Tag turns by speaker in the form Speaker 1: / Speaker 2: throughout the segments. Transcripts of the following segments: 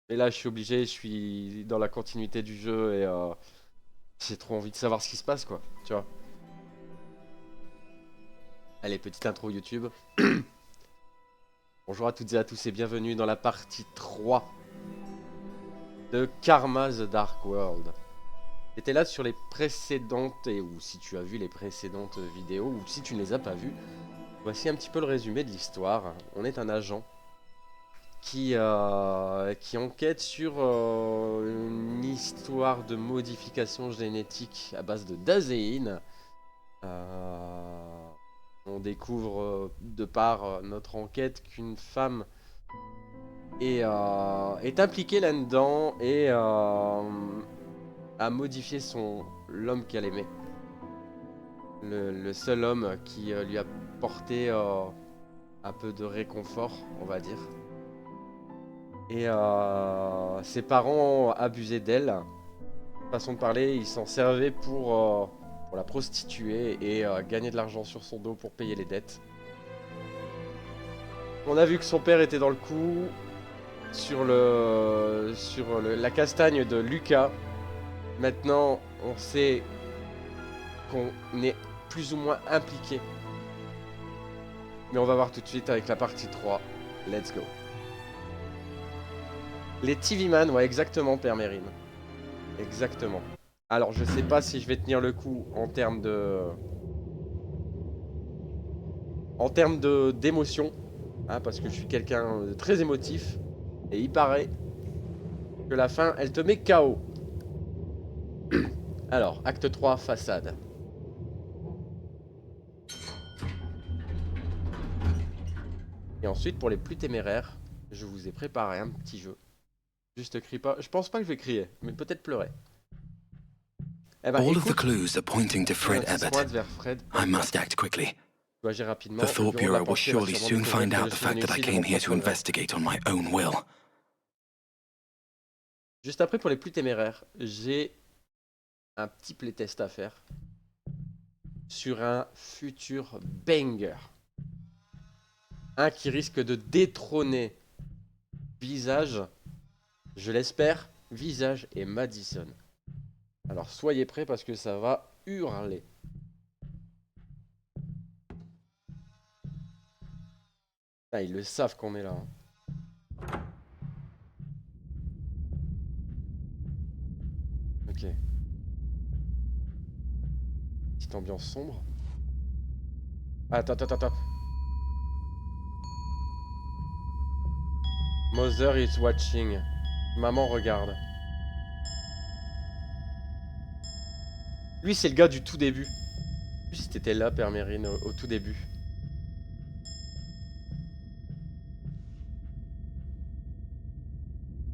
Speaker 1: Et là, je suis obligé, je suis dans la continuité du jeu et j'ai trop envie de savoir ce qui se passe, quoi. Tu vois. Allez, petite intro YouTube. Bonjour à toutes et à tous et bienvenue dans la partie 3 de Karma The Dark World. T'étais là sur les précédentes, ou si tu as vu les précédentes vidéos, ou si tu ne les as pas vues, voici un petit peu le résumé de l'histoire. On est un agent qui enquête sur une histoire de modification génétique à base de daséine. Euh, on découvre de par notre enquête qu'une femme est impliquée là-dedans et a modifié l'homme qu'elle aimait. Le seul homme qui lui a porté un peu de réconfort, on va dire. Et ses parents abusaient d'elle. Façon de parler, ils s'en servaient pour la prostituer et gagner de l'argent sur son dos pour payer les dettes. On a vu que son père était dans le coup sur la castagne de Lucas. Maintenant, on sait qu'on est plus ou moins impliqué. Mais on va voir tout de suite avec la partie 3. Let's go. Les TV Man, ouais, exactement, Père Mérine. Exactement. Alors, je sais pas si je vais tenir le coup en termes de d'émotion, hein, parce que je suis quelqu'un de très émotif, et il paraît que la fin, elle te met KO. Alors, acte 3, façade. Et ensuite, pour les plus téméraires, je vous ai préparé un petit jeu. Juste crie pas. Je pense pas que je vais crier, mais peut-être pleurer. Eh ben,
Speaker 2: All of the
Speaker 1: écoute,
Speaker 2: clues are pointing to
Speaker 1: les
Speaker 2: Fred
Speaker 1: indices
Speaker 2: Abbott.
Speaker 1: pointent vers Fred
Speaker 2: I
Speaker 1: Ebert.
Speaker 2: must act quickly.
Speaker 1: Je dois agir
Speaker 2: The
Speaker 1: rapidement. Le
Speaker 2: Thought
Speaker 1: bureau de la
Speaker 2: Bureau will
Speaker 1: pensée va
Speaker 2: surely
Speaker 1: sûrement
Speaker 2: soon
Speaker 1: découvrir
Speaker 2: find
Speaker 1: que je
Speaker 2: out the
Speaker 1: suis venu
Speaker 2: fact that I
Speaker 1: ici de mon
Speaker 2: came here to
Speaker 1: propre gré.
Speaker 2: investigate on my own will.
Speaker 1: Juste après, pour les plus téméraires, j'ai un petit playtest à faire sur un futur banger. Un qui risque de détrôner Visage, je l'espère, Visage et Madison. Alors soyez prêts parce que ça va hurler. Ah, ils le savent qu'on est là, hein. Ok. Petite ambiance sombre. Attends, attends, attends. Mother is watching. Maman regarde. Lui, c'est le gars du tout début. Lui, si t'étais là, Père Mérine, au tout début.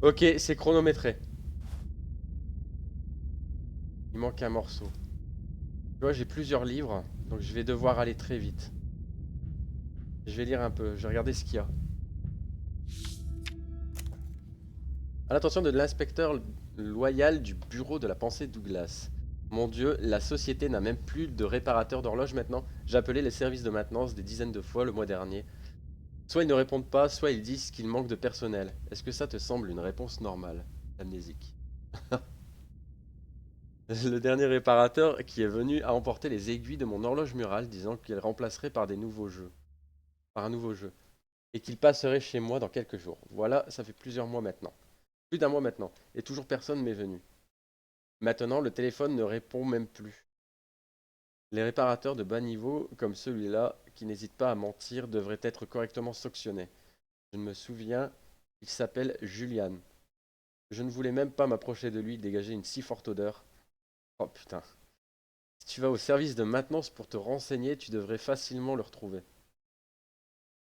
Speaker 1: Ok, c'est chronométré. Il manque un morceau. Tu vois, j'ai plusieurs livres, donc je vais devoir aller très vite. Je vais lire un peu, je vais regarder ce qu'il y a. À l'attention de l'inspecteur loyal du bureau de la pensée Douglas. Mon Dieu, la société n'a même plus de réparateur d'horloge maintenant. J'ai appelé les services de maintenance des dizaines de fois le mois dernier. Soit ils ne répondent pas, soit ils disent qu'il manque de personnel. Est-ce que ça te semble une réponse normale, amnésique? Le dernier réparateur qui est venu a emporté les aiguilles de mon horloge murale, disant qu'elle remplacerait par des nouveaux jeux. Par un nouveau jeu. Et qu'il passerait chez moi dans quelques jours. Voilà, ça fait plusieurs mois maintenant. Plus d'un mois maintenant. Et toujours personne m'est venu. Maintenant, le téléphone ne répond même plus. Les réparateurs de bas niveau, comme celui-là, qui n'hésitent pas à mentir, devraient être correctement sanctionnés. Je me souviens, il s'appelle Julian. Je ne voulais même pas m'approcher de lui, dégager une si forte odeur. Oh putain. Si tu vas au service de maintenance pour te renseigner, tu devrais facilement le retrouver.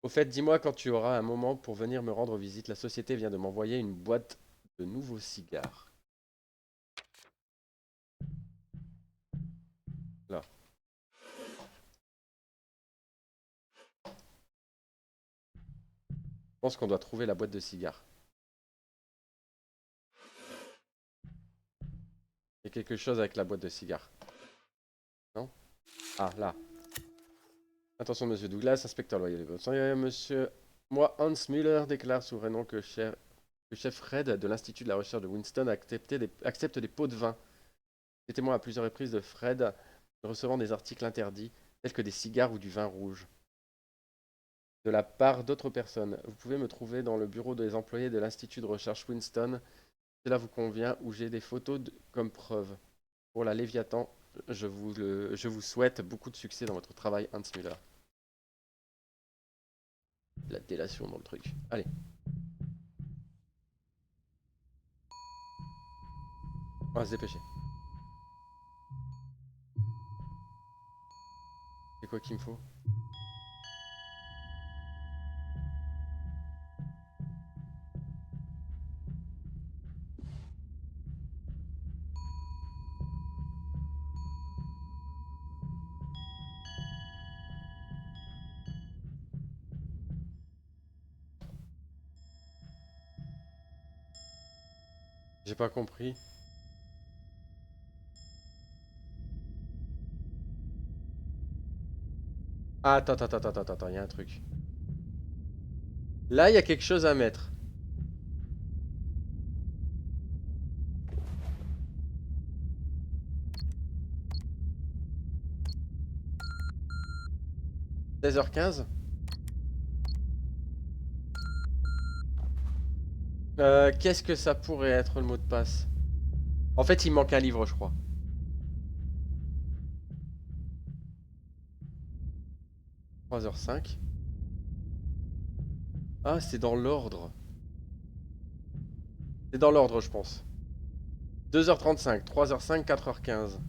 Speaker 1: Au fait, dis-moi quand tu auras un moment pour venir me rendre visite. La société vient de m'envoyer une boîte de nouveaux cigares. Là. Je pense qu'on doit trouver la boîte de cigares. Il y a quelque chose avec la boîte de cigares. Non? Ah, là. Attention, monsieur Douglas, inspecteur loyal. Monsieur, moi, Hans Müller, déclare souverainement que cher Le chef Fred de l'Institut de la recherche de Winston accepte des pots de vin. J'ai témoin à plusieurs reprises de Fred recevant des articles interdits, tels que des cigares ou du vin rouge, de la part d'autres personnes. Vous pouvez me trouver dans le bureau des employés de l'Institut de recherche Winston. Cela vous convient, où j'ai des photos comme preuve. Pour la Léviathan, je vous souhaite beaucoup de succès dans votre travail, Hans Müller. La délation dans le truc. Allez. On va se dépêcher. C'est quoi qu'il me faut? J'ai pas compris. Ah, attends, il y a un truc. Là, il y a quelque chose à mettre. « 16h15 ». Qu'est-ce que ça pourrait être le mot de passe? En fait, il manque un livre, je crois. 3h05. Ah, c'est dans l'ordre. C'est dans l'ordre, je pense. 2h35, 3h05, 4h15.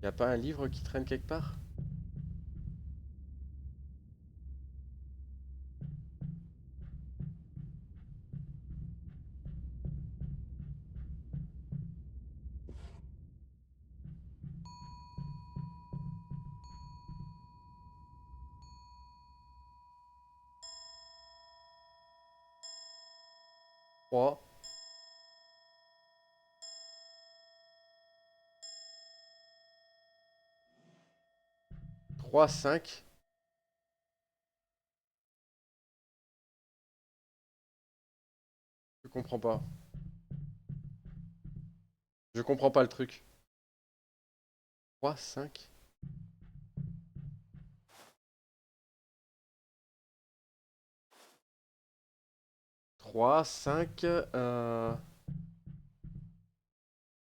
Speaker 1: Y a pas un livre qui traîne quelque part? Trois, 3, 5. Je comprends pas. Je comprends pas le truc. 3, 5. 3, 5.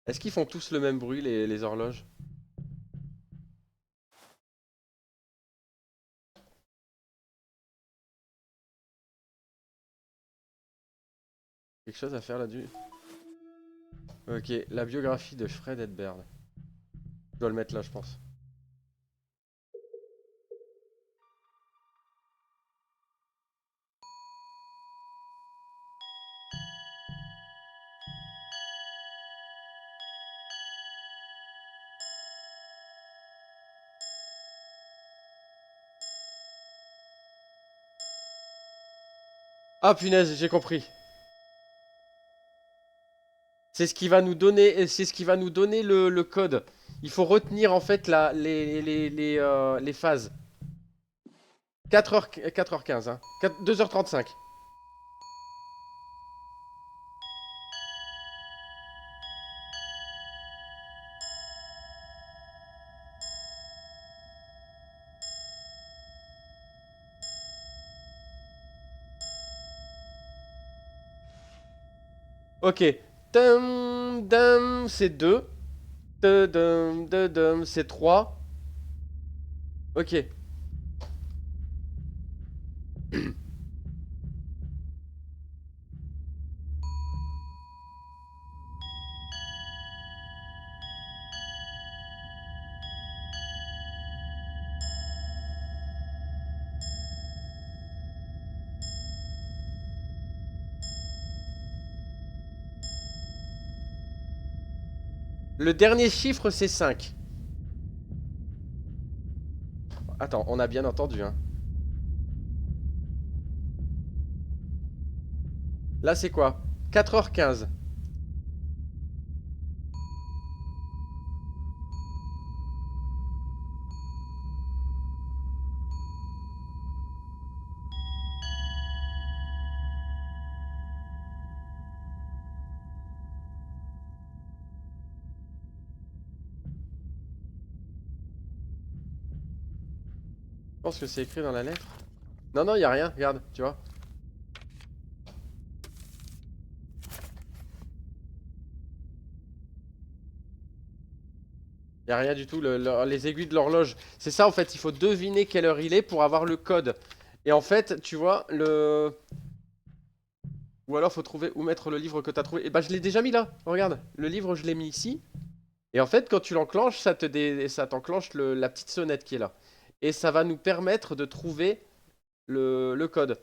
Speaker 1: Est-ce qu'ils font tous le même bruit, les horloges? Quelque chose à faire là-dessus? Ok, la biographie de Fred Edberg. Je dois le mettre là, je pense. Ah punaise, j'ai compris. C'est ce qui va nous donner, c'est ce qui va nous donner le code. Il faut retenir en fait les phases. 4h15, hein. 2h35. Ok. Dum, dum, c'est 2. Dum, c'est 3. Ok. Le dernier chiffre, c'est 5. Attends, on a bien entendu, hein. Là, c'est quoi? 4h15. pense que c'est écrit dans la lettre. Non, non, y a rien, regarde, tu vois. Y a rien du tout, les aiguilles de l'horloge. C'est ça en fait, il faut deviner quelle heure il est pour avoir le code. Et en fait, tu vois, le... Ou alors faut trouver où mettre le livre que t'as trouvé. Et bah je l'ai déjà mis là, regarde. Le livre je l'ai mis ici. Et en fait, quand tu l'enclenches, ça t'enclenche la petite sonnette qui est là. Et ça va nous permettre de trouver le code.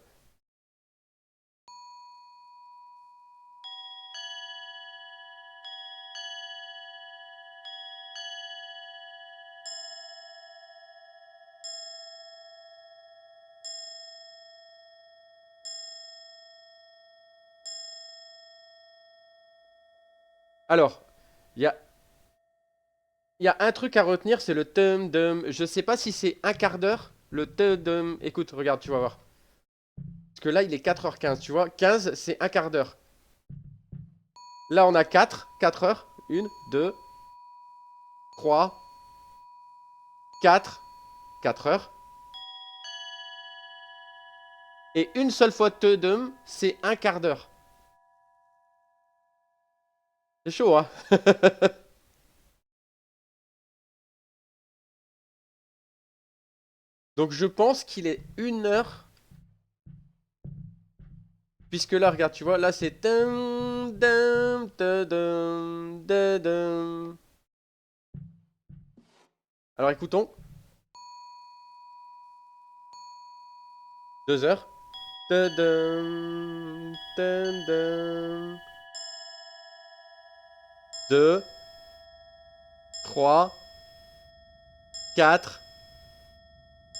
Speaker 1: Alors, il y a, y a un truc à retenir, c'est le tum dum. Je sais pas si c'est un quart d'heure. Le tum dum. Écoute, regarde, tu vas voir. Parce que là, il est 4h15, tu vois. 15, c'est un quart d'heure. Là, on a 4 heures. 1, 2, 3, 4 heures. Et une seule fois te dum, c'est un quart d'heure. C'est chaud, hein. Donc je pense qu'il est 1 heure. Puisque là, regarde, tu vois, là c'est... dum, dum, dum, dum, dum. Alors écoutons. 2 heures. Dum, dum, dum. 2, 3, 4,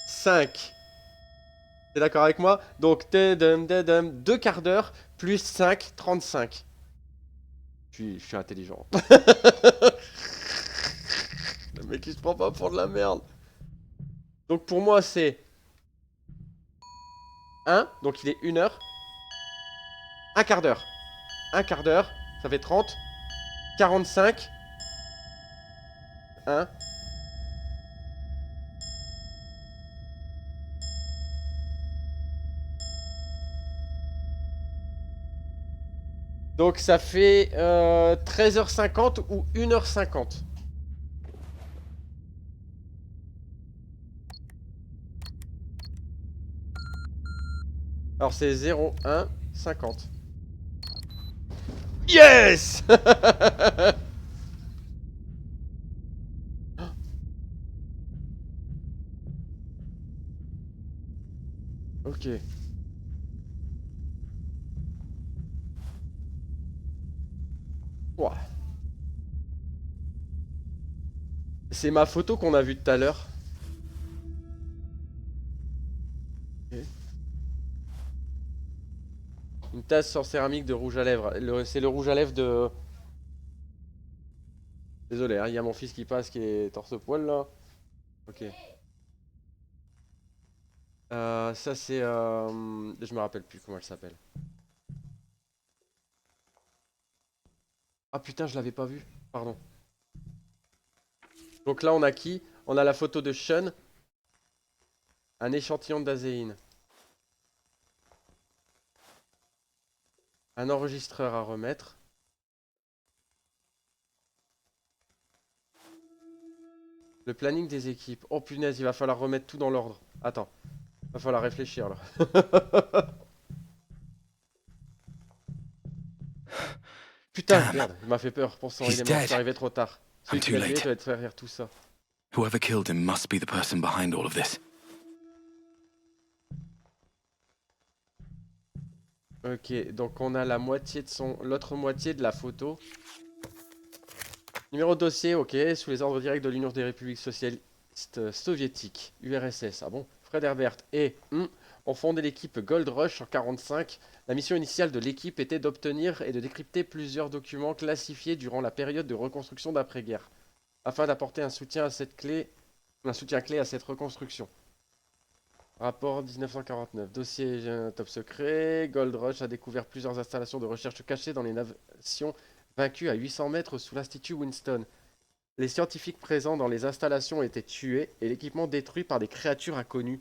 Speaker 1: 5. T'es d'accord avec moi? Donc, 2 quarts d'heure plus 5, 35. Je suis intelligent. Le mec il se prend pas pour de la merde. Donc pour moi c'est 1, donc il est 1 heure. Un quart d'heure. Un quart d'heure, ça fait 30. 45. 1. Donc ça fait 13h50 ou 1h50. Alors c'est 0, 1, 50. Yes. Ok. Ouah. C'est ma photo qu'on a vue tout à l'heure. Ok. Une tasse en céramique de rouge à lèvres. C'est le rouge à lèvres de... Désolé, hein, il y a mon fils qui passe qui est torse-poil là. Ok. Ça c'est... Je me rappelle plus comment elle s'appelle. Ah putain, je l'avais pas vu. Pardon. Donc là on a qui? On a la photo de Sean. Un échantillon d'azéine. Un enregistreur à remettre. Le planning des équipes. Oh punaise, il va falloir remettre tout dans l'ordre. Attends. Va falloir réfléchir là. Putain,
Speaker 2: Damn.
Speaker 1: merde, il m'a fait peur. Pour ça, il
Speaker 2: He's
Speaker 1: est mort. Je
Speaker 2: dead.
Speaker 1: suis arrivé trop tard. Celui
Speaker 2: I'm
Speaker 1: qui
Speaker 2: too
Speaker 1: l'a tué
Speaker 2: late.
Speaker 1: doit être derrière tout ça.
Speaker 2: Whoever killed him must be the person behind all of this.
Speaker 1: Ok, donc on a la moitié de son... L'autre moitié de la photo. Numéro de dossier, ok. Sous les ordres directs de l'Union des républiques socialistes soviétiques. URSS, ah bon. Fred Herbert et... ont fondé l'équipe Gold Rush en 1945. La mission initiale de l'équipe était d'obtenir et de décrypter plusieurs documents classifiés durant la période de reconstruction d'après-guerre, afin d'apporter un soutien clé à cette reconstruction. Rapport 1949. Dossier top secret. Gold Rush a découvert plusieurs installations de recherche cachées dans les nations vaincues à 800 mètres sous l'Institut Winston. Les scientifiques présents dans les installations étaient tués et l'équipement détruit par des créatures inconnues.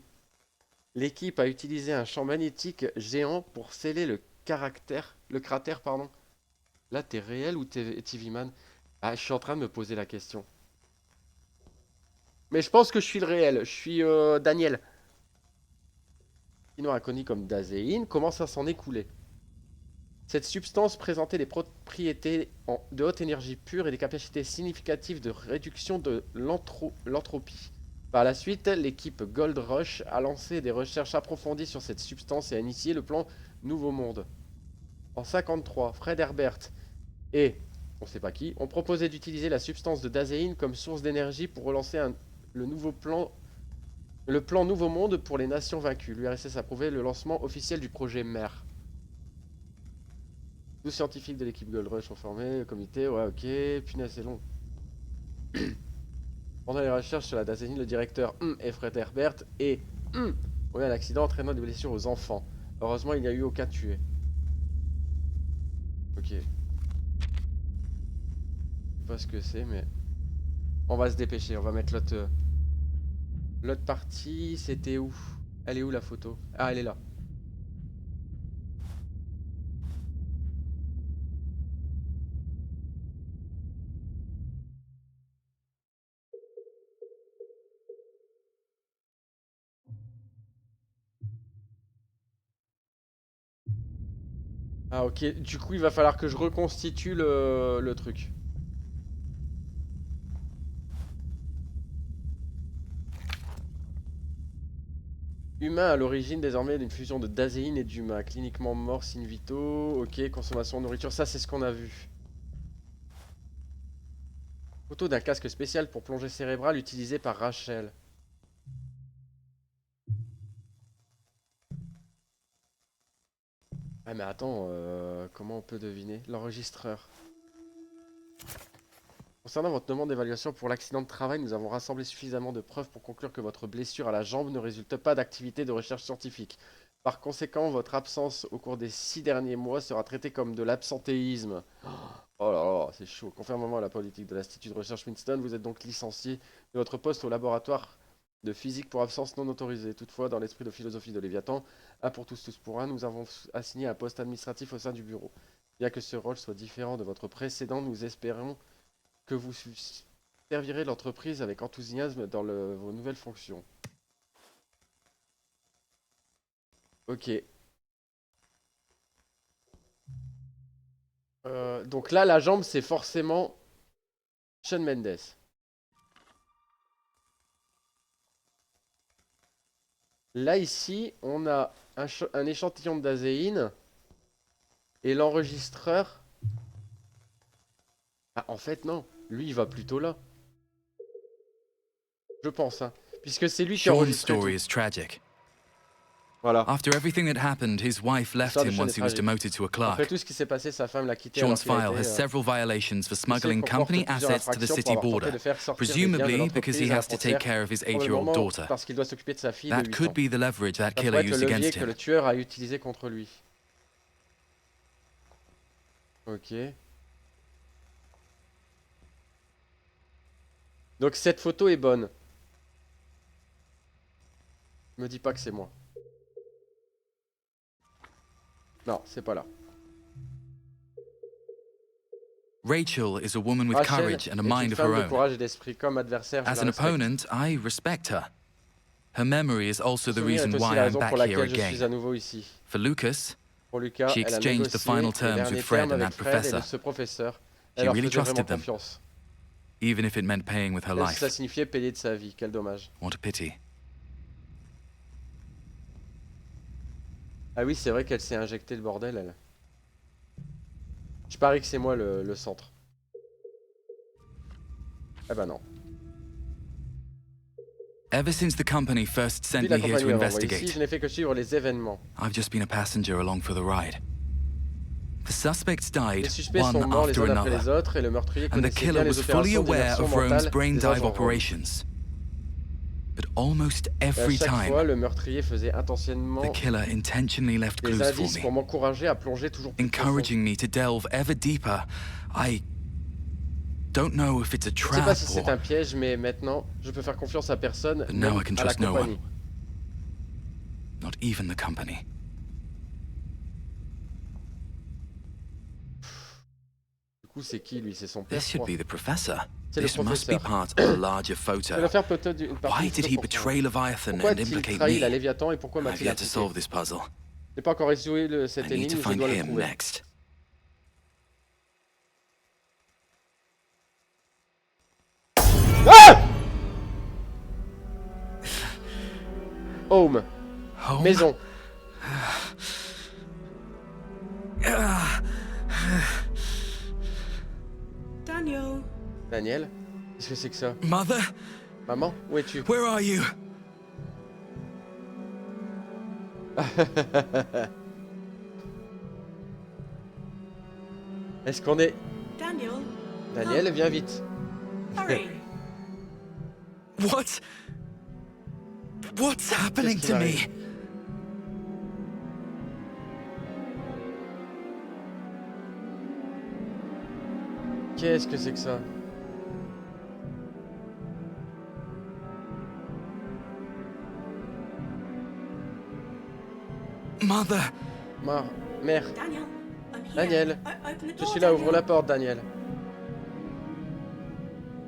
Speaker 1: L'équipe a utilisé un champ magnétique géant pour sceller le cratère, pardon. Là, t'es réel ou t'es TV Man? Ah, je suis en train de me poser la question. Mais je pense que je suis le réel. Je suis Daniel. Sinon inconnu comme Dazéine, commence à s'en écouler. Cette substance présentait des propriétés de haute énergie pure et des capacités significatives de réduction de l'entropie. Par la suite, l'équipe Gold Rush a lancé des recherches approfondies sur cette substance et a initié le plan Nouveau Monde. En 1953, Fred Herbert et, on ne sait pas qui, ont proposé d'utiliser la substance de Dazéine comme source d'énergie pour relancer le plan Nouveau Monde pour les nations vaincues. L'URSS a approuvé le lancement officiel du projet MER. 12 scientifiques de l'équipe Gold Rush sont formés, le comité, ouais, ok, punaise, c'est long. Pendant les recherches sur la Dazéine, le directeur et Fred Herbert et ont eu un accident entraînant des blessures aux enfants. Heureusement, il n'y a eu aucun tué. Ok. Je sais pas ce que c'est, mais... On va se dépêcher, on va mettre l'autre... L'autre partie, c'était où? Elle est où la photo? Ah, elle est là. Ah ok, du coup il va falloir que je reconstitue le truc. Humain à l'origine désormais d'une fusion de dazéine et d'humain. Cliniquement mort, in vitro, ok, consommation de nourriture, ça c'est ce qu'on a vu. Photo d'un casque spécial pour plongée cérébrale utilisé par Rachel. Ah mais attends, comment on peut deviner? L'enregistreur. Concernant votre demande d'évaluation pour l'accident de travail, nous avons rassemblé suffisamment de preuves pour conclure que votre blessure à la jambe ne résulte pas d'activité de recherche scientifique. Par conséquent, votre absence au cours des 6 derniers mois sera traitée comme de l'absentéisme. Oh là là, c'est chaud. Conformément à la politique de l'Institut de recherche Winston, vous êtes donc licencié de votre poste au laboratoire de physique pour absence non autorisée. Toutefois, dans l'esprit de philosophie de Léviathan, un pour tous, tous pour un, nous avons assigné un poste administratif au sein du bureau. Bien que ce rôle soit différent de votre précédent, nous espérons que vous servirez l'entreprise avec enthousiasme dans vos nouvelles fonctions. Ok. Donc là, la jambe, c'est forcément Shawn Mendes. Là, ici, on a un échantillon de dazéine et l'enregistreur. Ah, en fait, non. Lui, il va plutôt là. Je pense, hein. Puisque c'est lui qui a
Speaker 2: Sean's
Speaker 1: enregistré tout.
Speaker 2: story is tragic.
Speaker 1: Voilà.
Speaker 2: After everything that happened, his wife left
Speaker 1: L'histoire de
Speaker 2: him
Speaker 1: Sean
Speaker 2: once
Speaker 1: est
Speaker 2: he was
Speaker 1: tragique.
Speaker 2: demoted to a
Speaker 1: Après
Speaker 2: clerk.
Speaker 1: tout ce qui s'est passé, sa femme l'a quitté alors
Speaker 2: Sean's
Speaker 1: qu'il a
Speaker 2: file
Speaker 1: été...
Speaker 2: has several violations for smuggling
Speaker 1: comporte
Speaker 2: company
Speaker 1: plusieurs
Speaker 2: assets to the
Speaker 1: infractions
Speaker 2: city
Speaker 1: pour avoir tenté
Speaker 2: border,
Speaker 1: de faire sortir des biens de
Speaker 2: presumably because he
Speaker 1: l'entreprise à la
Speaker 2: has to take
Speaker 1: frontière,
Speaker 2: care of his 8-year-old
Speaker 1: probablement
Speaker 2: daughter.
Speaker 1: parce qu'il doit s'occuper de sa fille de
Speaker 2: That
Speaker 1: 8 ans.
Speaker 2: could be the leverage that
Speaker 1: Ça
Speaker 2: killer
Speaker 1: pourrait être le
Speaker 2: used
Speaker 1: levier
Speaker 2: against
Speaker 1: que
Speaker 2: him.
Speaker 1: le tueur a utilisé contre lui. Ok. Donc cette photo est bonne. Me dis pas que c'est moi. Non, c'est pas là.
Speaker 2: Rachel is a woman with
Speaker 1: Rachel
Speaker 2: courage and a
Speaker 1: est
Speaker 2: mind
Speaker 1: une
Speaker 2: of
Speaker 1: femme
Speaker 2: her
Speaker 1: de
Speaker 2: own.
Speaker 1: courage et d'esprit. Comme adversaire, je
Speaker 2: As
Speaker 1: la
Speaker 2: an
Speaker 1: respecte.
Speaker 2: opponent, I respect her. Her memory is also the
Speaker 1: Souvenir est
Speaker 2: reason
Speaker 1: aussi
Speaker 2: why
Speaker 1: la
Speaker 2: I'm
Speaker 1: raison
Speaker 2: back
Speaker 1: pour
Speaker 2: here
Speaker 1: laquelle je suis à
Speaker 2: again.
Speaker 1: nouveau ici.
Speaker 2: For Lucas,
Speaker 1: Pour Lucas,
Speaker 2: she
Speaker 1: elle a
Speaker 2: exchanged the
Speaker 1: négocié
Speaker 2: final
Speaker 1: les
Speaker 2: terms
Speaker 1: derniers
Speaker 2: with Fred
Speaker 1: termes
Speaker 2: and
Speaker 1: avec
Speaker 2: that
Speaker 1: Fred et
Speaker 2: professor,
Speaker 1: ce professeur.
Speaker 2: She
Speaker 1: Elle leur
Speaker 2: really
Speaker 1: faisait vraiment
Speaker 2: trusted them.
Speaker 1: confiance.
Speaker 2: even if it meant paying with her
Speaker 1: Même si ça
Speaker 2: life.
Speaker 1: signifiait payer de sa vie. Quel dommage.
Speaker 2: What a pity.
Speaker 1: Ah oui, c'est vrai qu'elle s'est injecté le bordel, elle. Je parie que c'est moi le centre. Ah bah non.
Speaker 2: Ever since the company first
Speaker 1: Depuis
Speaker 2: sent
Speaker 1: la
Speaker 2: me here to
Speaker 1: compagnie m'avait envoyé ici,
Speaker 2: investigate,
Speaker 1: je n'ai fait que suivre les événements.
Speaker 2: I've just been a passenger along for the ride. The suspects
Speaker 1: Les
Speaker 2: died
Speaker 1: suspects
Speaker 2: one
Speaker 1: sont morts les
Speaker 2: after
Speaker 1: uns après
Speaker 2: another,
Speaker 1: les autres et le meurtrier
Speaker 2: and the
Speaker 1: connaissait
Speaker 2: killer
Speaker 1: bien
Speaker 2: was
Speaker 1: les
Speaker 2: fully
Speaker 1: opérations
Speaker 2: aware
Speaker 1: d'immersion
Speaker 2: of Rome's
Speaker 1: mentale
Speaker 2: brain
Speaker 1: des
Speaker 2: dive
Speaker 1: agents Rome.
Speaker 2: operations. But almost
Speaker 1: Et à
Speaker 2: every
Speaker 1: chaque fois,
Speaker 2: time,
Speaker 1: le meurtrier faisait
Speaker 2: the
Speaker 1: intentionnellement
Speaker 2: killer intentionally left
Speaker 1: des
Speaker 2: clues for
Speaker 1: indices
Speaker 2: me,
Speaker 1: pour m'encourager à plonger toujours plus profond.
Speaker 2: encouraging me to delve ever deeper. I don't know if it's a
Speaker 1: Je ne sais pas
Speaker 2: trap
Speaker 1: si c'est
Speaker 2: or...
Speaker 1: un piège, mais maintenant, je peux faire confiance à personne,
Speaker 2: But now
Speaker 1: même
Speaker 2: I can
Speaker 1: à la
Speaker 2: trust no one.
Speaker 1: compagnie.
Speaker 2: Not even the company.
Speaker 1: Du coup, c'est qui lui? C'est son père,
Speaker 2: This
Speaker 1: je
Speaker 2: should
Speaker 1: crois.
Speaker 2: be the professor.
Speaker 1: C'est le
Speaker 2: This must be
Speaker 1: professeur.
Speaker 2: part of a larger
Speaker 1: C'est
Speaker 2: photo.
Speaker 1: l'affaire peut-être d'une partie
Speaker 2: Why
Speaker 1: du
Speaker 2: did he
Speaker 1: photo pour
Speaker 2: betray Leviathan
Speaker 1: Pourquoi
Speaker 2: and
Speaker 1: a-t-il
Speaker 2: implicate
Speaker 1: trahi la
Speaker 2: me?
Speaker 1: Léviathan et pourquoi
Speaker 2: I've
Speaker 1: m'a-t-il
Speaker 2: yet to
Speaker 1: impliqué?
Speaker 2: solve this puzzle.
Speaker 1: Je n'ai pas encore résolu
Speaker 2: I
Speaker 1: cette
Speaker 2: need to
Speaker 1: énigme, je
Speaker 2: find
Speaker 1: dois le
Speaker 2: him
Speaker 1: trouver.
Speaker 2: next.
Speaker 1: Ah! Home.
Speaker 2: Home?
Speaker 1: Maison.
Speaker 3: Daniel.
Speaker 1: Daniel? Qu'est-ce que c'est que ça?
Speaker 2: Mother?
Speaker 1: Maman? Où es-tu?
Speaker 2: Where are you?
Speaker 1: Est-ce qu'on est...
Speaker 3: Daniel.
Speaker 1: Daniel, viens vite.
Speaker 3: Hurry.
Speaker 2: What? What's happening
Speaker 1: qui
Speaker 2: to me?
Speaker 1: m'arrive? Qu'est-ce que c'est que ça?
Speaker 2: Mother!
Speaker 1: Mère.
Speaker 3: Daniel. I'm here.
Speaker 1: Daniel.
Speaker 3: Open the
Speaker 1: Je
Speaker 3: door,
Speaker 1: suis là, ouvre
Speaker 3: Daniel.
Speaker 1: la porte, Daniel.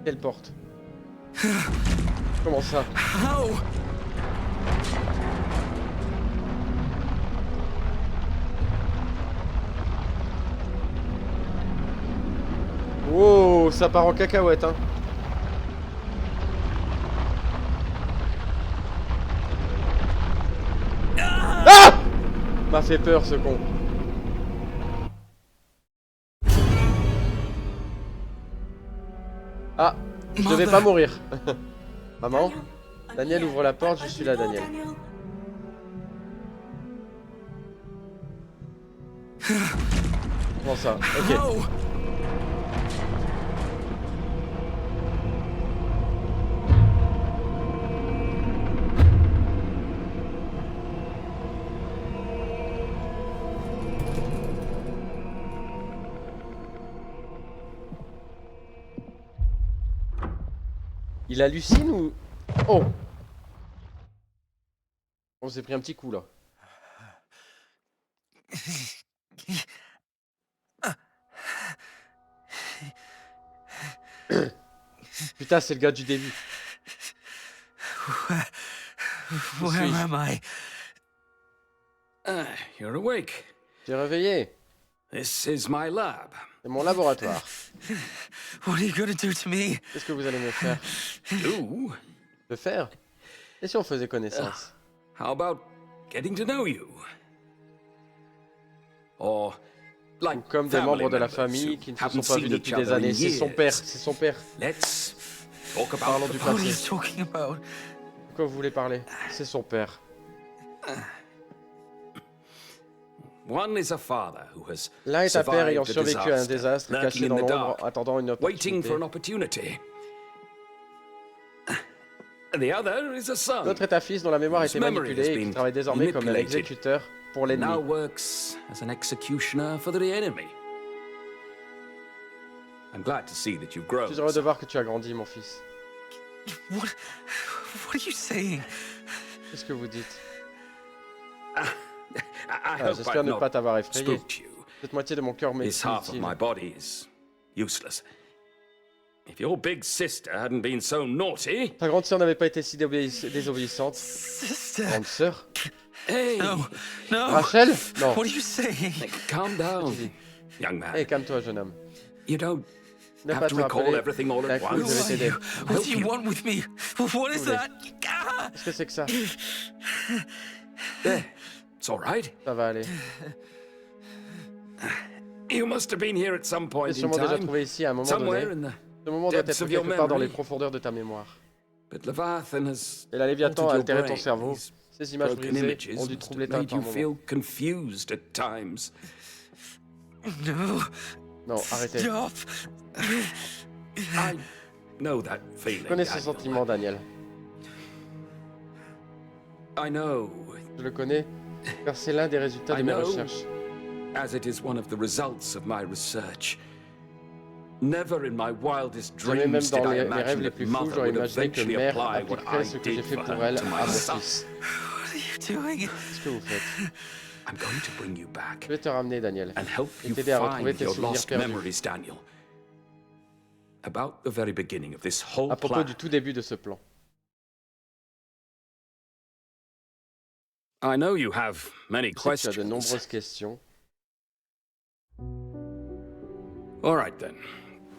Speaker 1: Quelle porte? Comment ça?
Speaker 2: How?
Speaker 1: Wow, ça part en cacahuète, hein. Ah! M'a fait peur, ce con. Ah, je devais pas mourir. Maman?
Speaker 3: I'm
Speaker 1: Daniel,
Speaker 3: here.
Speaker 1: ouvre la porte, je
Speaker 3: Open
Speaker 1: suis
Speaker 3: the
Speaker 1: là,
Speaker 3: door,
Speaker 1: Daniel. Comment ça? Ok.
Speaker 2: How?
Speaker 1: Il hallucine ou... Oh! On s'est pris un petit coup, là. Putain, c'est le gars du début.
Speaker 2: Where
Speaker 1: suis-je?
Speaker 2: am I?
Speaker 4: You're awake.
Speaker 1: J'ai réveillé.
Speaker 4: This is my lab.
Speaker 1: C'est mon laboratoire.
Speaker 2: What are you gonna do to me?
Speaker 1: Qu'est-ce que vous allez me faire?
Speaker 4: Ooh,
Speaker 1: Le faire? Et si on faisait connaissance?
Speaker 4: how about getting to know you? Or like
Speaker 1: Ou comme des
Speaker 4: family
Speaker 1: membres de la
Speaker 4: members
Speaker 1: famille
Speaker 4: who
Speaker 1: qui ne se
Speaker 4: haven't
Speaker 1: sont pas
Speaker 4: seen
Speaker 1: vus
Speaker 4: each
Speaker 1: depuis des
Speaker 4: other in
Speaker 1: années. C'est son
Speaker 4: years.
Speaker 1: père, c'est son père.
Speaker 4: Let's talk about
Speaker 1: Parlons
Speaker 4: the
Speaker 1: du
Speaker 2: What are you
Speaker 1: passé.
Speaker 2: talking about?
Speaker 1: De quoi vous voulez parler? C'est son père.
Speaker 4: One is a father who has
Speaker 1: L'un est un père ayant
Speaker 4: survived a
Speaker 1: survécu à un
Speaker 4: disaster,
Speaker 1: désastre,
Speaker 4: lurking
Speaker 1: caché
Speaker 4: in
Speaker 1: dans
Speaker 4: the
Speaker 1: l'ombre,
Speaker 4: dark,
Speaker 1: attendant une
Speaker 4: waiting
Speaker 1: opportunité.
Speaker 4: for an opportunity. The other is a son.
Speaker 1: L'autre est un fils dont la mémoire a
Speaker 4: whose
Speaker 1: été
Speaker 4: memory has
Speaker 1: manipulée et qui
Speaker 4: been
Speaker 1: travaille désormais comme un
Speaker 4: manipulated.
Speaker 1: exécuteur pour l'ennemi.
Speaker 4: Now works as an executioner for the enemy. I'm glad to see that you've grown.
Speaker 1: Je suis heureux de voir que tu as grandi, mon fils.
Speaker 2: What are you saying?
Speaker 1: Qu'est-ce que vous dites?
Speaker 4: I
Speaker 1: Ah,
Speaker 4: hope
Speaker 1: j'espère
Speaker 4: I've
Speaker 1: ne pas
Speaker 4: not
Speaker 1: t'avoir effrayé.
Speaker 4: spooked you.
Speaker 1: Cette moitié de mon cœur m'est
Speaker 4: This half of
Speaker 1: inutile.
Speaker 4: my body is useless. If your big sister hadn't been so naughty...
Speaker 1: Ta grande sœur n'avait pas été si désobéissante.
Speaker 2: Sister.
Speaker 1: Grande sœur?
Speaker 4: Hey,
Speaker 2: No. No.
Speaker 1: Rachel? Non.
Speaker 2: What are you saying?
Speaker 4: calm down,
Speaker 1: dis?
Speaker 4: young man.
Speaker 1: Hé, calme-toi, jeune homme.
Speaker 4: You don't
Speaker 1: Ne
Speaker 4: have
Speaker 1: pas
Speaker 4: to
Speaker 1: te
Speaker 4: recall
Speaker 1: rappeler
Speaker 4: everything all
Speaker 1: d'un
Speaker 4: at
Speaker 1: coup,
Speaker 2: Who
Speaker 1: je vais
Speaker 4: once.
Speaker 2: are
Speaker 1: t'aider.
Speaker 2: you? What do you want with me? What is
Speaker 1: voulez?
Speaker 2: that? Ah!
Speaker 1: Qu'est-ce que c'est que ça?
Speaker 4: There, it's all right.
Speaker 1: Ça va aller.
Speaker 4: You must have been here at some
Speaker 1: Tu
Speaker 4: point
Speaker 1: es
Speaker 4: in
Speaker 1: sûrement déjà
Speaker 4: time.
Speaker 1: trouvé ici à un moment
Speaker 4: Somewhere
Speaker 1: donné.
Speaker 4: in the...
Speaker 1: Ce moment doit
Speaker 4: depths
Speaker 1: être
Speaker 4: of your
Speaker 1: quelque part dans les
Speaker 4: memory.
Speaker 1: profondeurs de ta mémoire.
Speaker 4: But Leviathan has
Speaker 1: Et la Léviathan a
Speaker 4: altered your
Speaker 1: altéré ton
Speaker 4: brain.
Speaker 1: cerveau.
Speaker 4: These
Speaker 1: Ces images
Speaker 4: broken
Speaker 1: brisées
Speaker 4: images
Speaker 1: ont dû
Speaker 4: must
Speaker 1: troubler
Speaker 4: have
Speaker 1: ta
Speaker 4: made
Speaker 1: par
Speaker 4: you
Speaker 1: moment.
Speaker 4: feel confused at times.
Speaker 2: No.
Speaker 1: Non, arrêtez.
Speaker 2: Stop.
Speaker 4: I know that
Speaker 1: Je
Speaker 4: feeling.
Speaker 1: connais ce
Speaker 4: Daniel.
Speaker 1: sentiment, Daniel.
Speaker 4: I know,
Speaker 1: Je le connais, car c'est l'un des résultats de
Speaker 4: I
Speaker 1: mes
Speaker 4: know.
Speaker 1: recherches.
Speaker 4: as it is one of the results of my research. Never in my wildest
Speaker 1: Jamais même
Speaker 4: dreams did
Speaker 1: dans
Speaker 4: I
Speaker 1: mes rêves
Speaker 4: imagine
Speaker 1: les
Speaker 4: that
Speaker 1: plus fous,
Speaker 4: mother
Speaker 1: j'aurais
Speaker 4: would
Speaker 1: imaginé que
Speaker 4: eventually
Speaker 1: mère
Speaker 4: apply what
Speaker 1: appliquerait
Speaker 4: I
Speaker 1: ce que j'ai
Speaker 4: did
Speaker 1: fait
Speaker 4: for
Speaker 1: pour
Speaker 4: her
Speaker 1: elle
Speaker 4: to
Speaker 1: à
Speaker 4: my
Speaker 1: mon
Speaker 4: son.
Speaker 1: fils.
Speaker 2: What are you doing?
Speaker 1: Qu'est-ce que vous faites?
Speaker 4: I'm going to bring you back
Speaker 1: Je vais te ramener, Daniel.
Speaker 4: and help
Speaker 1: Et
Speaker 4: you
Speaker 1: t'aider à retrouver
Speaker 4: find
Speaker 1: tes
Speaker 4: your
Speaker 1: souvenirs
Speaker 4: lost
Speaker 1: perdus.
Speaker 4: memories, Daniel. About the very beginning of this whole
Speaker 1: À propos
Speaker 4: plan,
Speaker 1: du tout début de ce plan.
Speaker 4: I know you have many
Speaker 1: Je sais que tu as
Speaker 4: questions.
Speaker 1: de nombreuses questions.
Speaker 4: All right then.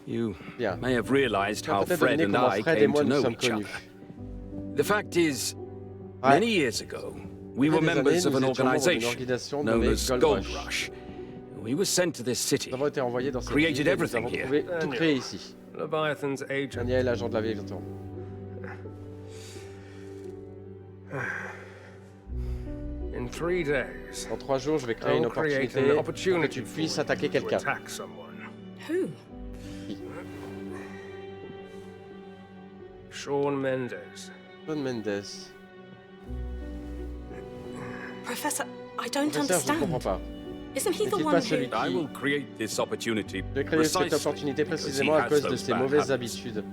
Speaker 4: You
Speaker 1: Bien.
Speaker 4: may have realized
Speaker 1: Tu vas
Speaker 4: how
Speaker 1: peut-être
Speaker 4: Fred
Speaker 1: deviner
Speaker 4: and
Speaker 1: comment
Speaker 4: I
Speaker 1: Fred et
Speaker 4: came
Speaker 1: moi
Speaker 4: to
Speaker 1: nous
Speaker 4: know
Speaker 1: sommes
Speaker 4: each
Speaker 1: connus.
Speaker 4: other. The fact is,
Speaker 1: Ouais.
Speaker 4: many years ago, we
Speaker 1: Il y
Speaker 4: were
Speaker 1: a des années,
Speaker 4: members of
Speaker 1: nous
Speaker 4: an
Speaker 1: étions membres d'une
Speaker 4: organization
Speaker 1: organisation
Speaker 4: known
Speaker 1: nommée
Speaker 4: as
Speaker 1: Gold
Speaker 4: Gold
Speaker 1: Rush.
Speaker 4: Rush. We were sent to this city.
Speaker 1: Nous avons été envoyés dans cette
Speaker 4: Created
Speaker 1: ville et nous
Speaker 4: everything
Speaker 1: avons
Speaker 4: here.
Speaker 1: trouvé tout créé ici.
Speaker 5: Leviathan's agent.
Speaker 1: Daniel, agent de la Léviathan.
Speaker 5: In 3 days,
Speaker 1: Dans 3 jours, je vais créer
Speaker 5: I'll
Speaker 1: une
Speaker 5: create
Speaker 1: opportunité
Speaker 5: an
Speaker 1: pour que
Speaker 5: opportunity
Speaker 1: tu
Speaker 5: for
Speaker 1: puisses
Speaker 5: you
Speaker 1: attaquer
Speaker 5: to
Speaker 1: quelqu'un.
Speaker 5: attack someone.
Speaker 3: Who?
Speaker 5: Shawn Mendes.
Speaker 1: Shawn Mendes.
Speaker 3: Professor, I don't
Speaker 1: Professeur, je ne comprends
Speaker 3: understand.
Speaker 1: pas.
Speaker 3: Isn't he the
Speaker 1: N'est-il
Speaker 3: one
Speaker 1: pas
Speaker 3: who...
Speaker 1: celui
Speaker 4: I
Speaker 1: qui...
Speaker 4: will create this opportunity
Speaker 1: Je vais créer cette
Speaker 4: precisely
Speaker 1: opportunité
Speaker 4: because he
Speaker 1: précisément à
Speaker 4: has
Speaker 1: cause de
Speaker 4: those
Speaker 1: ses
Speaker 4: bad
Speaker 1: mauvaises
Speaker 4: habits.
Speaker 1: habitudes.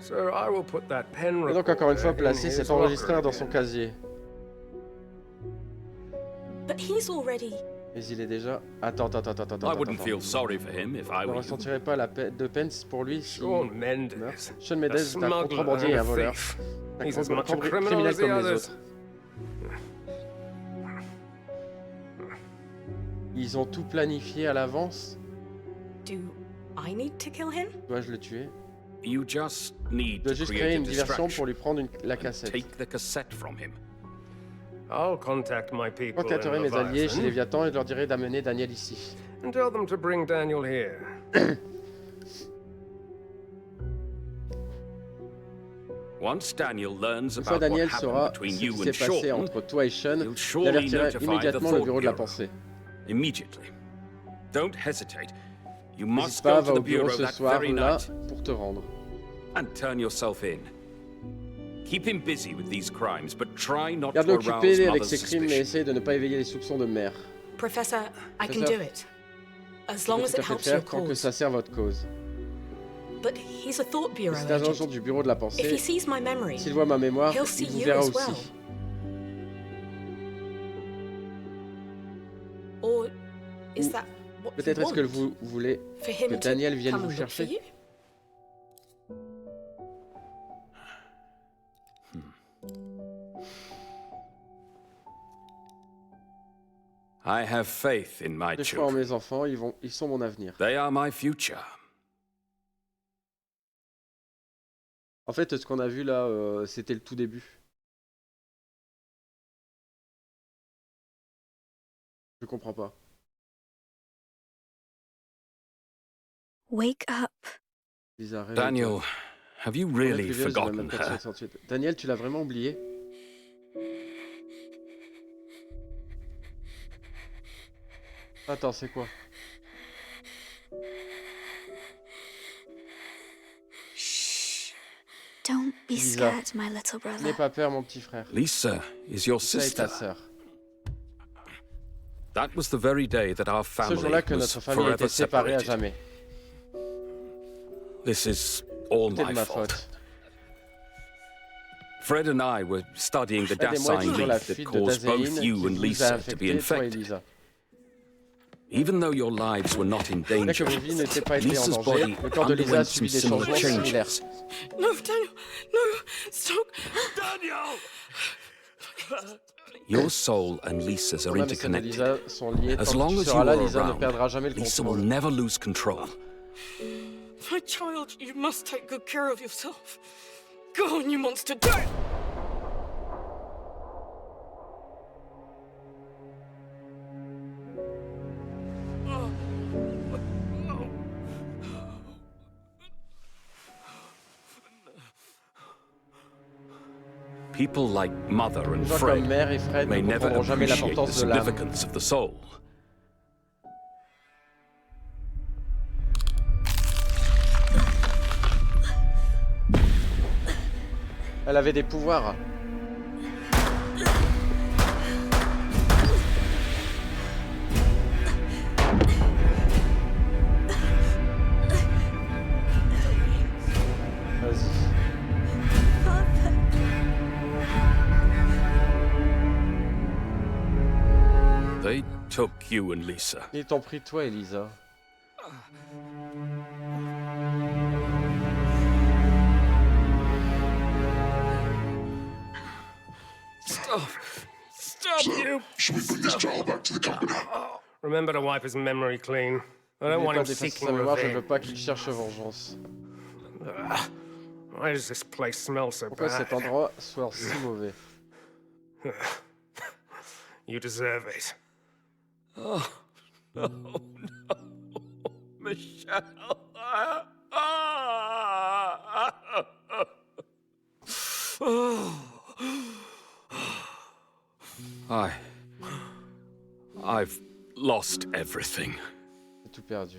Speaker 5: So I will put that pen
Speaker 1: Et donc encore une fois,
Speaker 5: recorder in
Speaker 1: placer
Speaker 5: his
Speaker 1: cet
Speaker 5: locker
Speaker 1: enregistreur dans
Speaker 5: again.
Speaker 1: son casier.
Speaker 3: But he's already...
Speaker 1: Mais il est déjà... Attends.
Speaker 4: I wouldn't feel sorry for him if I
Speaker 1: Je ne
Speaker 4: were you.
Speaker 1: ressentirais pas de peine pour lui si...
Speaker 5: Shawn Mendes.
Speaker 1: Shawn
Speaker 5: A
Speaker 1: Mendes est un
Speaker 5: smuggler
Speaker 1: contrebandier et
Speaker 5: and
Speaker 1: un
Speaker 5: a
Speaker 1: voleur.
Speaker 5: thief.
Speaker 1: Un
Speaker 5: He's as much a criminal
Speaker 1: criminel
Speaker 5: as the
Speaker 1: comme les
Speaker 5: others.
Speaker 1: autres. Ils ont tout planifié à l'avance.
Speaker 3: Do I need to kill him?
Speaker 1: Dois-je le tuer?
Speaker 4: You just need
Speaker 1: Je dois
Speaker 4: to
Speaker 1: juste
Speaker 4: create
Speaker 1: créer
Speaker 4: a
Speaker 1: une diversion
Speaker 4: distraction
Speaker 1: pour lui prendre la
Speaker 4: and
Speaker 1: cassette.
Speaker 4: take the cassette from him.
Speaker 5: I'll contact my
Speaker 1: Je
Speaker 5: people
Speaker 1: contacterai
Speaker 5: in
Speaker 1: mes alliés chez
Speaker 5: Leviathan
Speaker 1: Léviathan et je leur dirai d'amener Daniel ici.
Speaker 5: and tell them to bring Daniel here.
Speaker 4: Once Daniel learns
Speaker 1: Une fois
Speaker 4: about what
Speaker 1: Daniel
Speaker 4: happened
Speaker 1: saura ce
Speaker 4: between
Speaker 1: qui
Speaker 4: you
Speaker 1: s'est
Speaker 4: and
Speaker 1: passé
Speaker 4: Shawn,
Speaker 1: entre toi et Sean,
Speaker 4: he'll
Speaker 1: il
Speaker 4: surely
Speaker 1: avertira
Speaker 4: notify the
Speaker 1: immédiatement le
Speaker 4: Thought
Speaker 1: bureau de la
Speaker 4: Bureau.
Speaker 1: pensée.
Speaker 4: Immediately. Don't hesitate. You
Speaker 1: N'hésite
Speaker 4: must
Speaker 1: pas,
Speaker 4: go
Speaker 1: va
Speaker 4: to
Speaker 1: au
Speaker 4: the
Speaker 1: bureau
Speaker 4: bureau
Speaker 1: ce
Speaker 4: that
Speaker 1: soir
Speaker 4: very
Speaker 1: là
Speaker 4: night
Speaker 1: pour te rendre.
Speaker 4: and turn yourself in. Keep him busy with these crimes, but try not to
Speaker 1: Garde-le
Speaker 4: arouse
Speaker 1: occupé avec
Speaker 4: Mother's
Speaker 1: ses crimes mais
Speaker 4: suspicion.
Speaker 1: essaye de ne pas éveiller les soupçons de mère.
Speaker 3: Professor, I can
Speaker 1: Professor.
Speaker 3: do it. As
Speaker 1: Je
Speaker 3: long
Speaker 1: peux
Speaker 3: as
Speaker 1: tout à
Speaker 3: it
Speaker 1: fait le
Speaker 3: helps your
Speaker 1: faire tant que
Speaker 3: cause.
Speaker 1: ça sert votre cause.
Speaker 3: But he's a thought bureau
Speaker 1: C'est un agent
Speaker 3: agent.
Speaker 1: du bureau de la
Speaker 3: If he
Speaker 1: pensée.
Speaker 3: sees my memory,
Speaker 1: S'il voit ma mémoire,
Speaker 3: he'll see
Speaker 1: il vous
Speaker 3: you
Speaker 1: verra
Speaker 3: as
Speaker 1: aussi.
Speaker 3: well. Or is that what
Speaker 1: Peut-être
Speaker 3: you
Speaker 1: est-ce que
Speaker 3: want?
Speaker 1: vous voulez
Speaker 3: For him
Speaker 1: que
Speaker 3: to
Speaker 1: Daniel vienne
Speaker 3: come
Speaker 1: vous
Speaker 3: and look for
Speaker 1: chercher?
Speaker 3: you?
Speaker 4: I have faith in my
Speaker 1: J'ai foi en
Speaker 4: children.
Speaker 1: mes enfants, ils sont mon avenir.
Speaker 4: They are my future.
Speaker 1: En fait, ce qu'on a vu là, c'était le tout début. Je comprends pas.
Speaker 6: Wake up.
Speaker 1: Lisa, réveille-toi.
Speaker 4: Daniel, have you
Speaker 1: On est
Speaker 4: really
Speaker 1: plus vieux, j'ai
Speaker 4: forgotten
Speaker 1: même pas
Speaker 4: her?
Speaker 1: 68. Daniel, tu l'as vraiment oublié? Attends, c'est quoi?
Speaker 6: Don't be
Speaker 1: Lisa.
Speaker 6: scared, my little
Speaker 1: N'aie
Speaker 6: brother.
Speaker 1: pas peur, mon petit frère.
Speaker 4: Lisa is your
Speaker 1: Ça est
Speaker 4: sister.
Speaker 1: ta sœur.
Speaker 4: That was the very day that our
Speaker 1: Ce
Speaker 4: family
Speaker 1: jour-là que
Speaker 4: was
Speaker 1: notre famille
Speaker 4: forever
Speaker 1: était séparée à
Speaker 4: separated.
Speaker 1: jamais.
Speaker 4: This is all
Speaker 1: C'était de
Speaker 4: my
Speaker 1: ma
Speaker 4: fault.
Speaker 1: faute.
Speaker 4: Fred and I were studying the
Speaker 1: Fred et moi
Speaker 4: Dasein
Speaker 1: étudions la
Speaker 4: leaf that
Speaker 1: fuite de
Speaker 4: caused both
Speaker 1: Dasein
Speaker 4: you
Speaker 1: qui
Speaker 4: and
Speaker 1: vous a
Speaker 4: Lisa to be
Speaker 1: affecté, toi et
Speaker 4: infected.
Speaker 1: Lisa.
Speaker 4: Even though your lives were not in
Speaker 1: Bien que
Speaker 4: danger,
Speaker 1: vos vies n'étaient pas été en
Speaker 4: Lisa's
Speaker 1: danger,
Speaker 4: body
Speaker 1: le corps de Lisa a
Speaker 4: underwent
Speaker 1: subi
Speaker 4: some
Speaker 1: des
Speaker 4: similar
Speaker 1: changements similaires.
Speaker 4: changes.
Speaker 3: No, Daniel, no, stop.
Speaker 4: Your soul and Lisa's are
Speaker 1: Ton âme et celle de
Speaker 4: interconnected.
Speaker 1: Lisa sont liées.
Speaker 4: As
Speaker 1: Tant
Speaker 4: long
Speaker 1: que tu
Speaker 4: as you
Speaker 1: seras là,
Speaker 4: are
Speaker 1: Lisa ne
Speaker 4: around,
Speaker 1: perdra jamais le
Speaker 4: Lisa will
Speaker 1: contrôle.
Speaker 4: never lose control.
Speaker 3: My child, you must take good care of yourself. Go on, you monster, do it!
Speaker 4: People like Mother and
Speaker 1: Les gens comme
Speaker 4: Fred
Speaker 1: Mère et Fred
Speaker 4: may
Speaker 1: ne
Speaker 4: never
Speaker 1: comprendront jamais
Speaker 4: appreciate the
Speaker 1: l'importance de l'âme.
Speaker 4: significance of the soul.
Speaker 1: Elle avait des pouvoirs. Vas-y.
Speaker 4: you and Lisa.
Speaker 1: Il t'en prie, toi, Elisa.
Speaker 4: Stop! Stop, you!
Speaker 6: Should we bring this child back to the company?
Speaker 5: Remember to wipe his memory clean. I don't
Speaker 1: N'oublie
Speaker 5: want
Speaker 1: pas
Speaker 5: him
Speaker 1: d'effacer
Speaker 5: seeking
Speaker 1: sa mémoire, je ne veux
Speaker 5: revenge.
Speaker 1: pas qu'il cherche vengeance.
Speaker 5: Why does this place smell so
Speaker 1: Pourquoi
Speaker 5: bad?
Speaker 1: cet endroit soit si mauvais?
Speaker 5: You deserve it.
Speaker 4: Oh, no, no. Michelle. I've lost everything.
Speaker 1: J'ai tout perdu.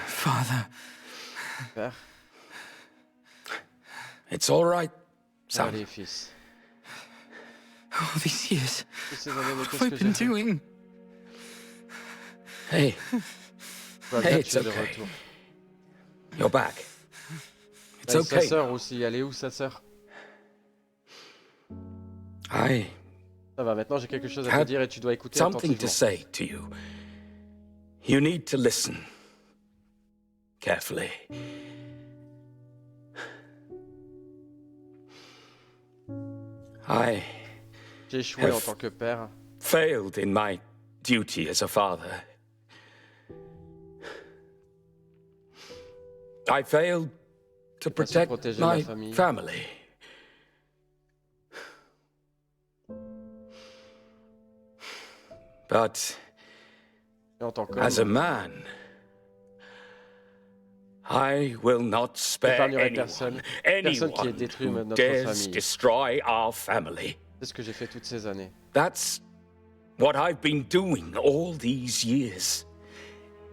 Speaker 2: Father.
Speaker 1: Père,
Speaker 4: It's all right, son.
Speaker 1: allez, fils.
Speaker 2: All these years,
Speaker 1: Toutes ces années, mais
Speaker 2: what
Speaker 1: qu'est-ce
Speaker 2: have
Speaker 1: que
Speaker 2: I been
Speaker 1: j'ai fait?
Speaker 2: doing?
Speaker 4: Hey,
Speaker 1: Bah,
Speaker 4: Hey,
Speaker 1: bien,
Speaker 4: it's
Speaker 1: tu es de
Speaker 4: okay.
Speaker 1: retour.
Speaker 4: you're back. It's
Speaker 1: Bah, et sa
Speaker 4: okay.
Speaker 1: sœur aussi, elle est où, sa sœur?
Speaker 4: I
Speaker 1: Ça va, maintenant j'ai quelque chose à te
Speaker 4: Had
Speaker 1: dire et tu dois écouter
Speaker 4: something to
Speaker 1: attentivement.
Speaker 4: say to you. You need to listen carefully. I
Speaker 1: J'ai échoué en tant que père.
Speaker 4: failed in my duty as a father. I failed to
Speaker 1: pas su
Speaker 4: protect
Speaker 1: protéger ma
Speaker 4: my
Speaker 1: famille.
Speaker 4: family. But
Speaker 1: Et en tant
Speaker 4: as a
Speaker 1: qu'homme,
Speaker 4: man, I will not spare
Speaker 1: J'épargnerai
Speaker 4: anyone,
Speaker 1: personne qui ait
Speaker 4: anyone
Speaker 1: détruit
Speaker 4: who
Speaker 1: notre
Speaker 4: dares
Speaker 1: famille.
Speaker 4: destroy our family.
Speaker 1: c'est ce que j'ai fait toutes ces années.
Speaker 4: That's what I've been doing all these years.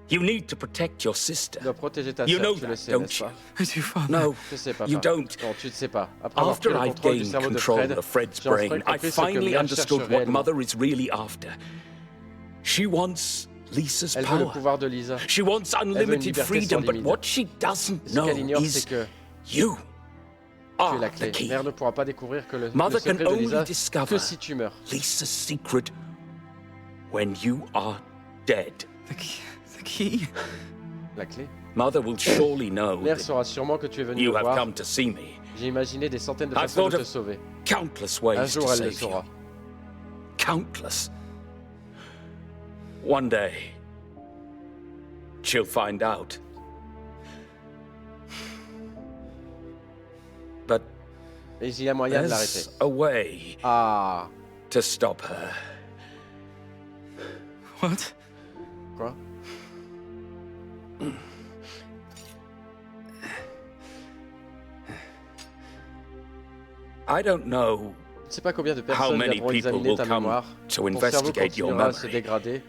Speaker 4: You need to protect your sister.
Speaker 1: Tu dois protéger ta
Speaker 4: You
Speaker 1: sœur,
Speaker 4: know
Speaker 1: tu le
Speaker 4: that,
Speaker 1: sais,
Speaker 4: don't
Speaker 1: n'est-ce
Speaker 4: you?
Speaker 1: pas?
Speaker 2: I do, Father.
Speaker 4: No,
Speaker 1: Je sais, papa.
Speaker 4: you don't.
Speaker 1: Non, tu ne sais pas. Après avoir pris
Speaker 4: After
Speaker 1: le
Speaker 4: I've
Speaker 1: contrôle du
Speaker 4: gained
Speaker 1: cerveau de
Speaker 4: control
Speaker 1: Fred,
Speaker 4: of Fred's
Speaker 1: j'ai enfin
Speaker 4: brain, I
Speaker 1: compris ce que
Speaker 4: finally
Speaker 1: Mia
Speaker 4: understood
Speaker 1: cherche
Speaker 4: what
Speaker 1: réellement.
Speaker 4: Mother is really after. She wants Lisa's
Speaker 1: Elle veut le
Speaker 4: power.
Speaker 1: pouvoir de Lisa.
Speaker 4: She wants unlimited
Speaker 1: liberté
Speaker 4: freedom,
Speaker 1: sans
Speaker 4: but
Speaker 1: limite.
Speaker 4: what she doesn't
Speaker 1: Ce
Speaker 4: know
Speaker 1: qu'elle ignore,
Speaker 4: is
Speaker 1: c'est que
Speaker 4: you
Speaker 1: tu es
Speaker 4: are
Speaker 1: la
Speaker 4: the
Speaker 1: clé.
Speaker 4: key.
Speaker 1: Mère ne pourra pas découvrir que le
Speaker 4: Mother
Speaker 1: secret
Speaker 4: can
Speaker 1: de
Speaker 4: only
Speaker 1: Lisa
Speaker 4: discover
Speaker 1: que si tu meurs.
Speaker 4: Lisa's secret when you are dead.
Speaker 2: The key. The key.
Speaker 1: La clé.
Speaker 4: Mother will surely know
Speaker 1: Mère
Speaker 4: that
Speaker 1: saura sûrement que tu es venu
Speaker 4: you
Speaker 1: me
Speaker 4: have
Speaker 1: voir.
Speaker 4: come to see me.
Speaker 1: J'ai imaginé des centaines de
Speaker 4: I've
Speaker 1: façons de
Speaker 4: thought
Speaker 1: te
Speaker 4: of
Speaker 1: sauver.
Speaker 4: countless
Speaker 1: Un
Speaker 4: ways
Speaker 1: jour,
Speaker 4: to
Speaker 1: elle le
Speaker 4: save you.
Speaker 1: saura.
Speaker 4: Countless. One day, she'll find out. But
Speaker 1: Et il y a moyen de l'arrêter.
Speaker 4: there's a way
Speaker 1: Ah,
Speaker 4: to stop her.
Speaker 2: What?
Speaker 1: quoi?
Speaker 4: I don't know
Speaker 1: Je ne sais pas combien de
Speaker 4: how
Speaker 1: personnes
Speaker 4: many
Speaker 1: viendront
Speaker 4: people
Speaker 1: examiner
Speaker 4: will
Speaker 1: ta
Speaker 4: come
Speaker 1: mémoire.
Speaker 4: to
Speaker 1: Ton cerveau
Speaker 4: investigate your
Speaker 1: continuera à se
Speaker 4: memory.
Speaker 1: dégrader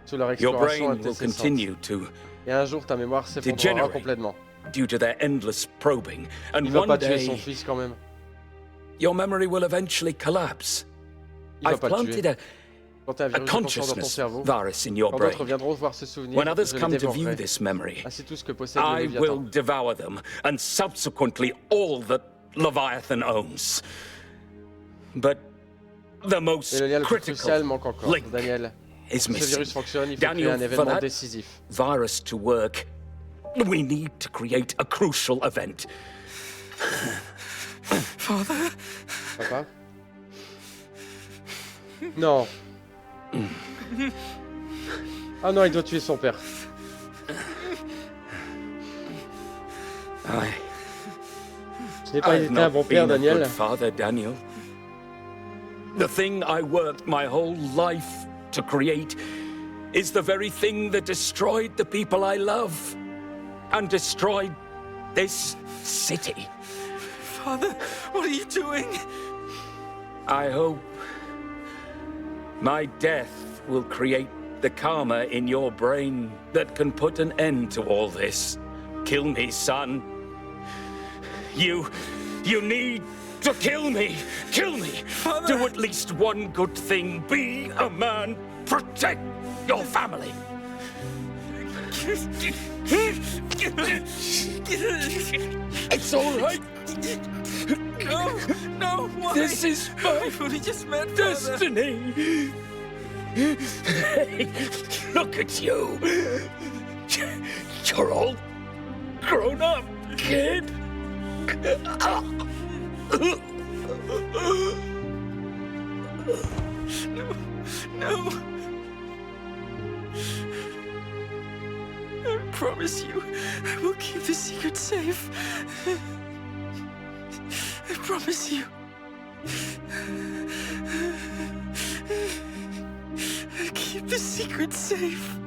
Speaker 1: sous leur
Speaker 4: Your
Speaker 1: exploration
Speaker 4: brain will
Speaker 1: incessante.
Speaker 4: continue to
Speaker 1: Et un jour, ta mémoire s'effondrera
Speaker 4: degenerate.
Speaker 1: complètement.
Speaker 4: due to their endless probing. And
Speaker 1: Il va
Speaker 4: one
Speaker 1: pas tuer son
Speaker 4: day,
Speaker 1: fils quand même.
Speaker 4: your memory will eventually collapse.
Speaker 1: Il va
Speaker 4: I've
Speaker 1: pas le
Speaker 4: planted
Speaker 1: tuer. Quand tu as un
Speaker 4: a
Speaker 1: virus conscient dans ton
Speaker 4: consciousness
Speaker 1: cerveau,
Speaker 4: virus in your
Speaker 1: quand
Speaker 4: brain.
Speaker 1: d'autres viendront voir ce souvenir,
Speaker 4: When others
Speaker 1: je les
Speaker 4: come to view
Speaker 1: dévorerai.
Speaker 4: this memory,
Speaker 1: Ainsi tout ce que possède le
Speaker 4: I will
Speaker 1: Léviathan.
Speaker 4: devour them, and subsequently all that Leviathan owns. But the
Speaker 1: Et
Speaker 4: most
Speaker 1: le lien le plus
Speaker 4: critical
Speaker 1: crucial manque encore.
Speaker 4: link
Speaker 1: Daniel,
Speaker 4: is
Speaker 1: si ce
Speaker 4: missing.
Speaker 1: virus fonctionne, il faut
Speaker 4: Daniel,
Speaker 1: créer un
Speaker 4: for
Speaker 1: événement
Speaker 4: that
Speaker 1: décisif.
Speaker 4: virus to work, we need to create a crucial event.
Speaker 2: Father?
Speaker 1: Papa? Non. Ah non, il doit tuer son père. Je n'ai pas
Speaker 4: I've
Speaker 1: été un
Speaker 4: not
Speaker 1: bon père,
Speaker 4: been a
Speaker 1: Daniel.
Speaker 4: good father, Daniel. The thing I worked my whole life to create is the very thing that destroyed the people I love and destroyed this city.
Speaker 2: Father, what are you doing?
Speaker 4: I hope my death will create the karma in your brain that can put an end to all this. Kill me, son. You need to kill me. Kill me.
Speaker 2: Father.
Speaker 4: Do at least one good thing. Be a man. Protect your family. It's all right.
Speaker 2: No, why?
Speaker 4: This is my
Speaker 2: We just met, Father.
Speaker 4: destiny. Hey, look at you. You're all grown up, kid.
Speaker 2: No. I promise you, I will keep the secret safe. I promise you. I'll keep the secret safe.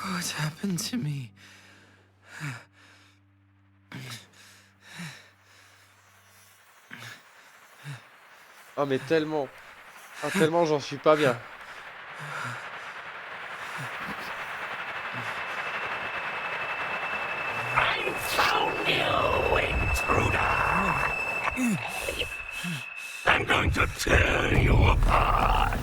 Speaker 2: What happened to me?
Speaker 1: Ah mais tellement. Ah tellement j'en suis pas bien.
Speaker 4: I found you, intruder. I'm going to tear you apart.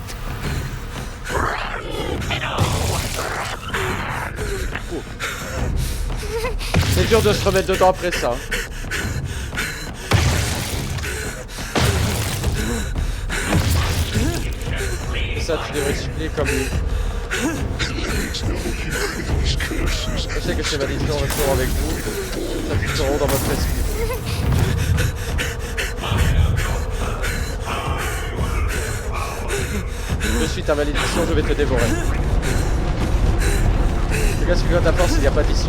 Speaker 1: C'est dur de se remettre dedans après ça. Et ça tu devrais supplier comme lui. Je sais que ces malédictions resteront avec vous. Ça seront dans votre esprit. Je suis ta malédiction, je vais te dévorer. Regarde ce que quand ta force, il n'y a pas d'issue.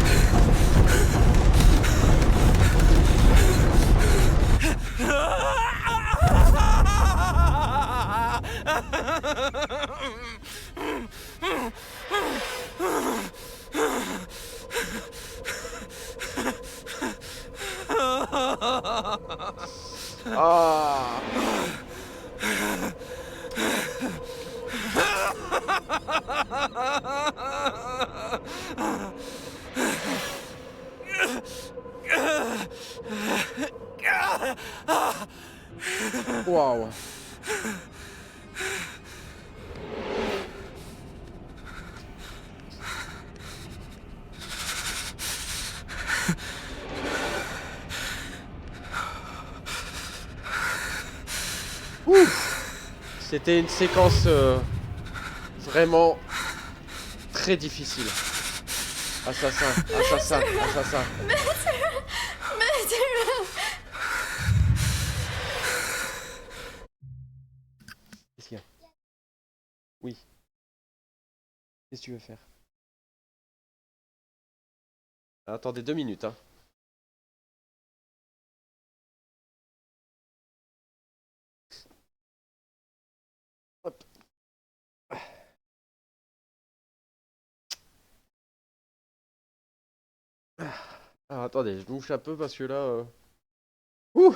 Speaker 1: Ah. Waouh. C'était une séquence vraiment très difficile. Assassin, assassin, assassin. Qu'est-ce qu'il y a? Oui. Qu'est-ce que tu veux faire? Attendez 2 minutes, hein. Hop. Alors, attendez, je mouche un peu parce que là... Ouh!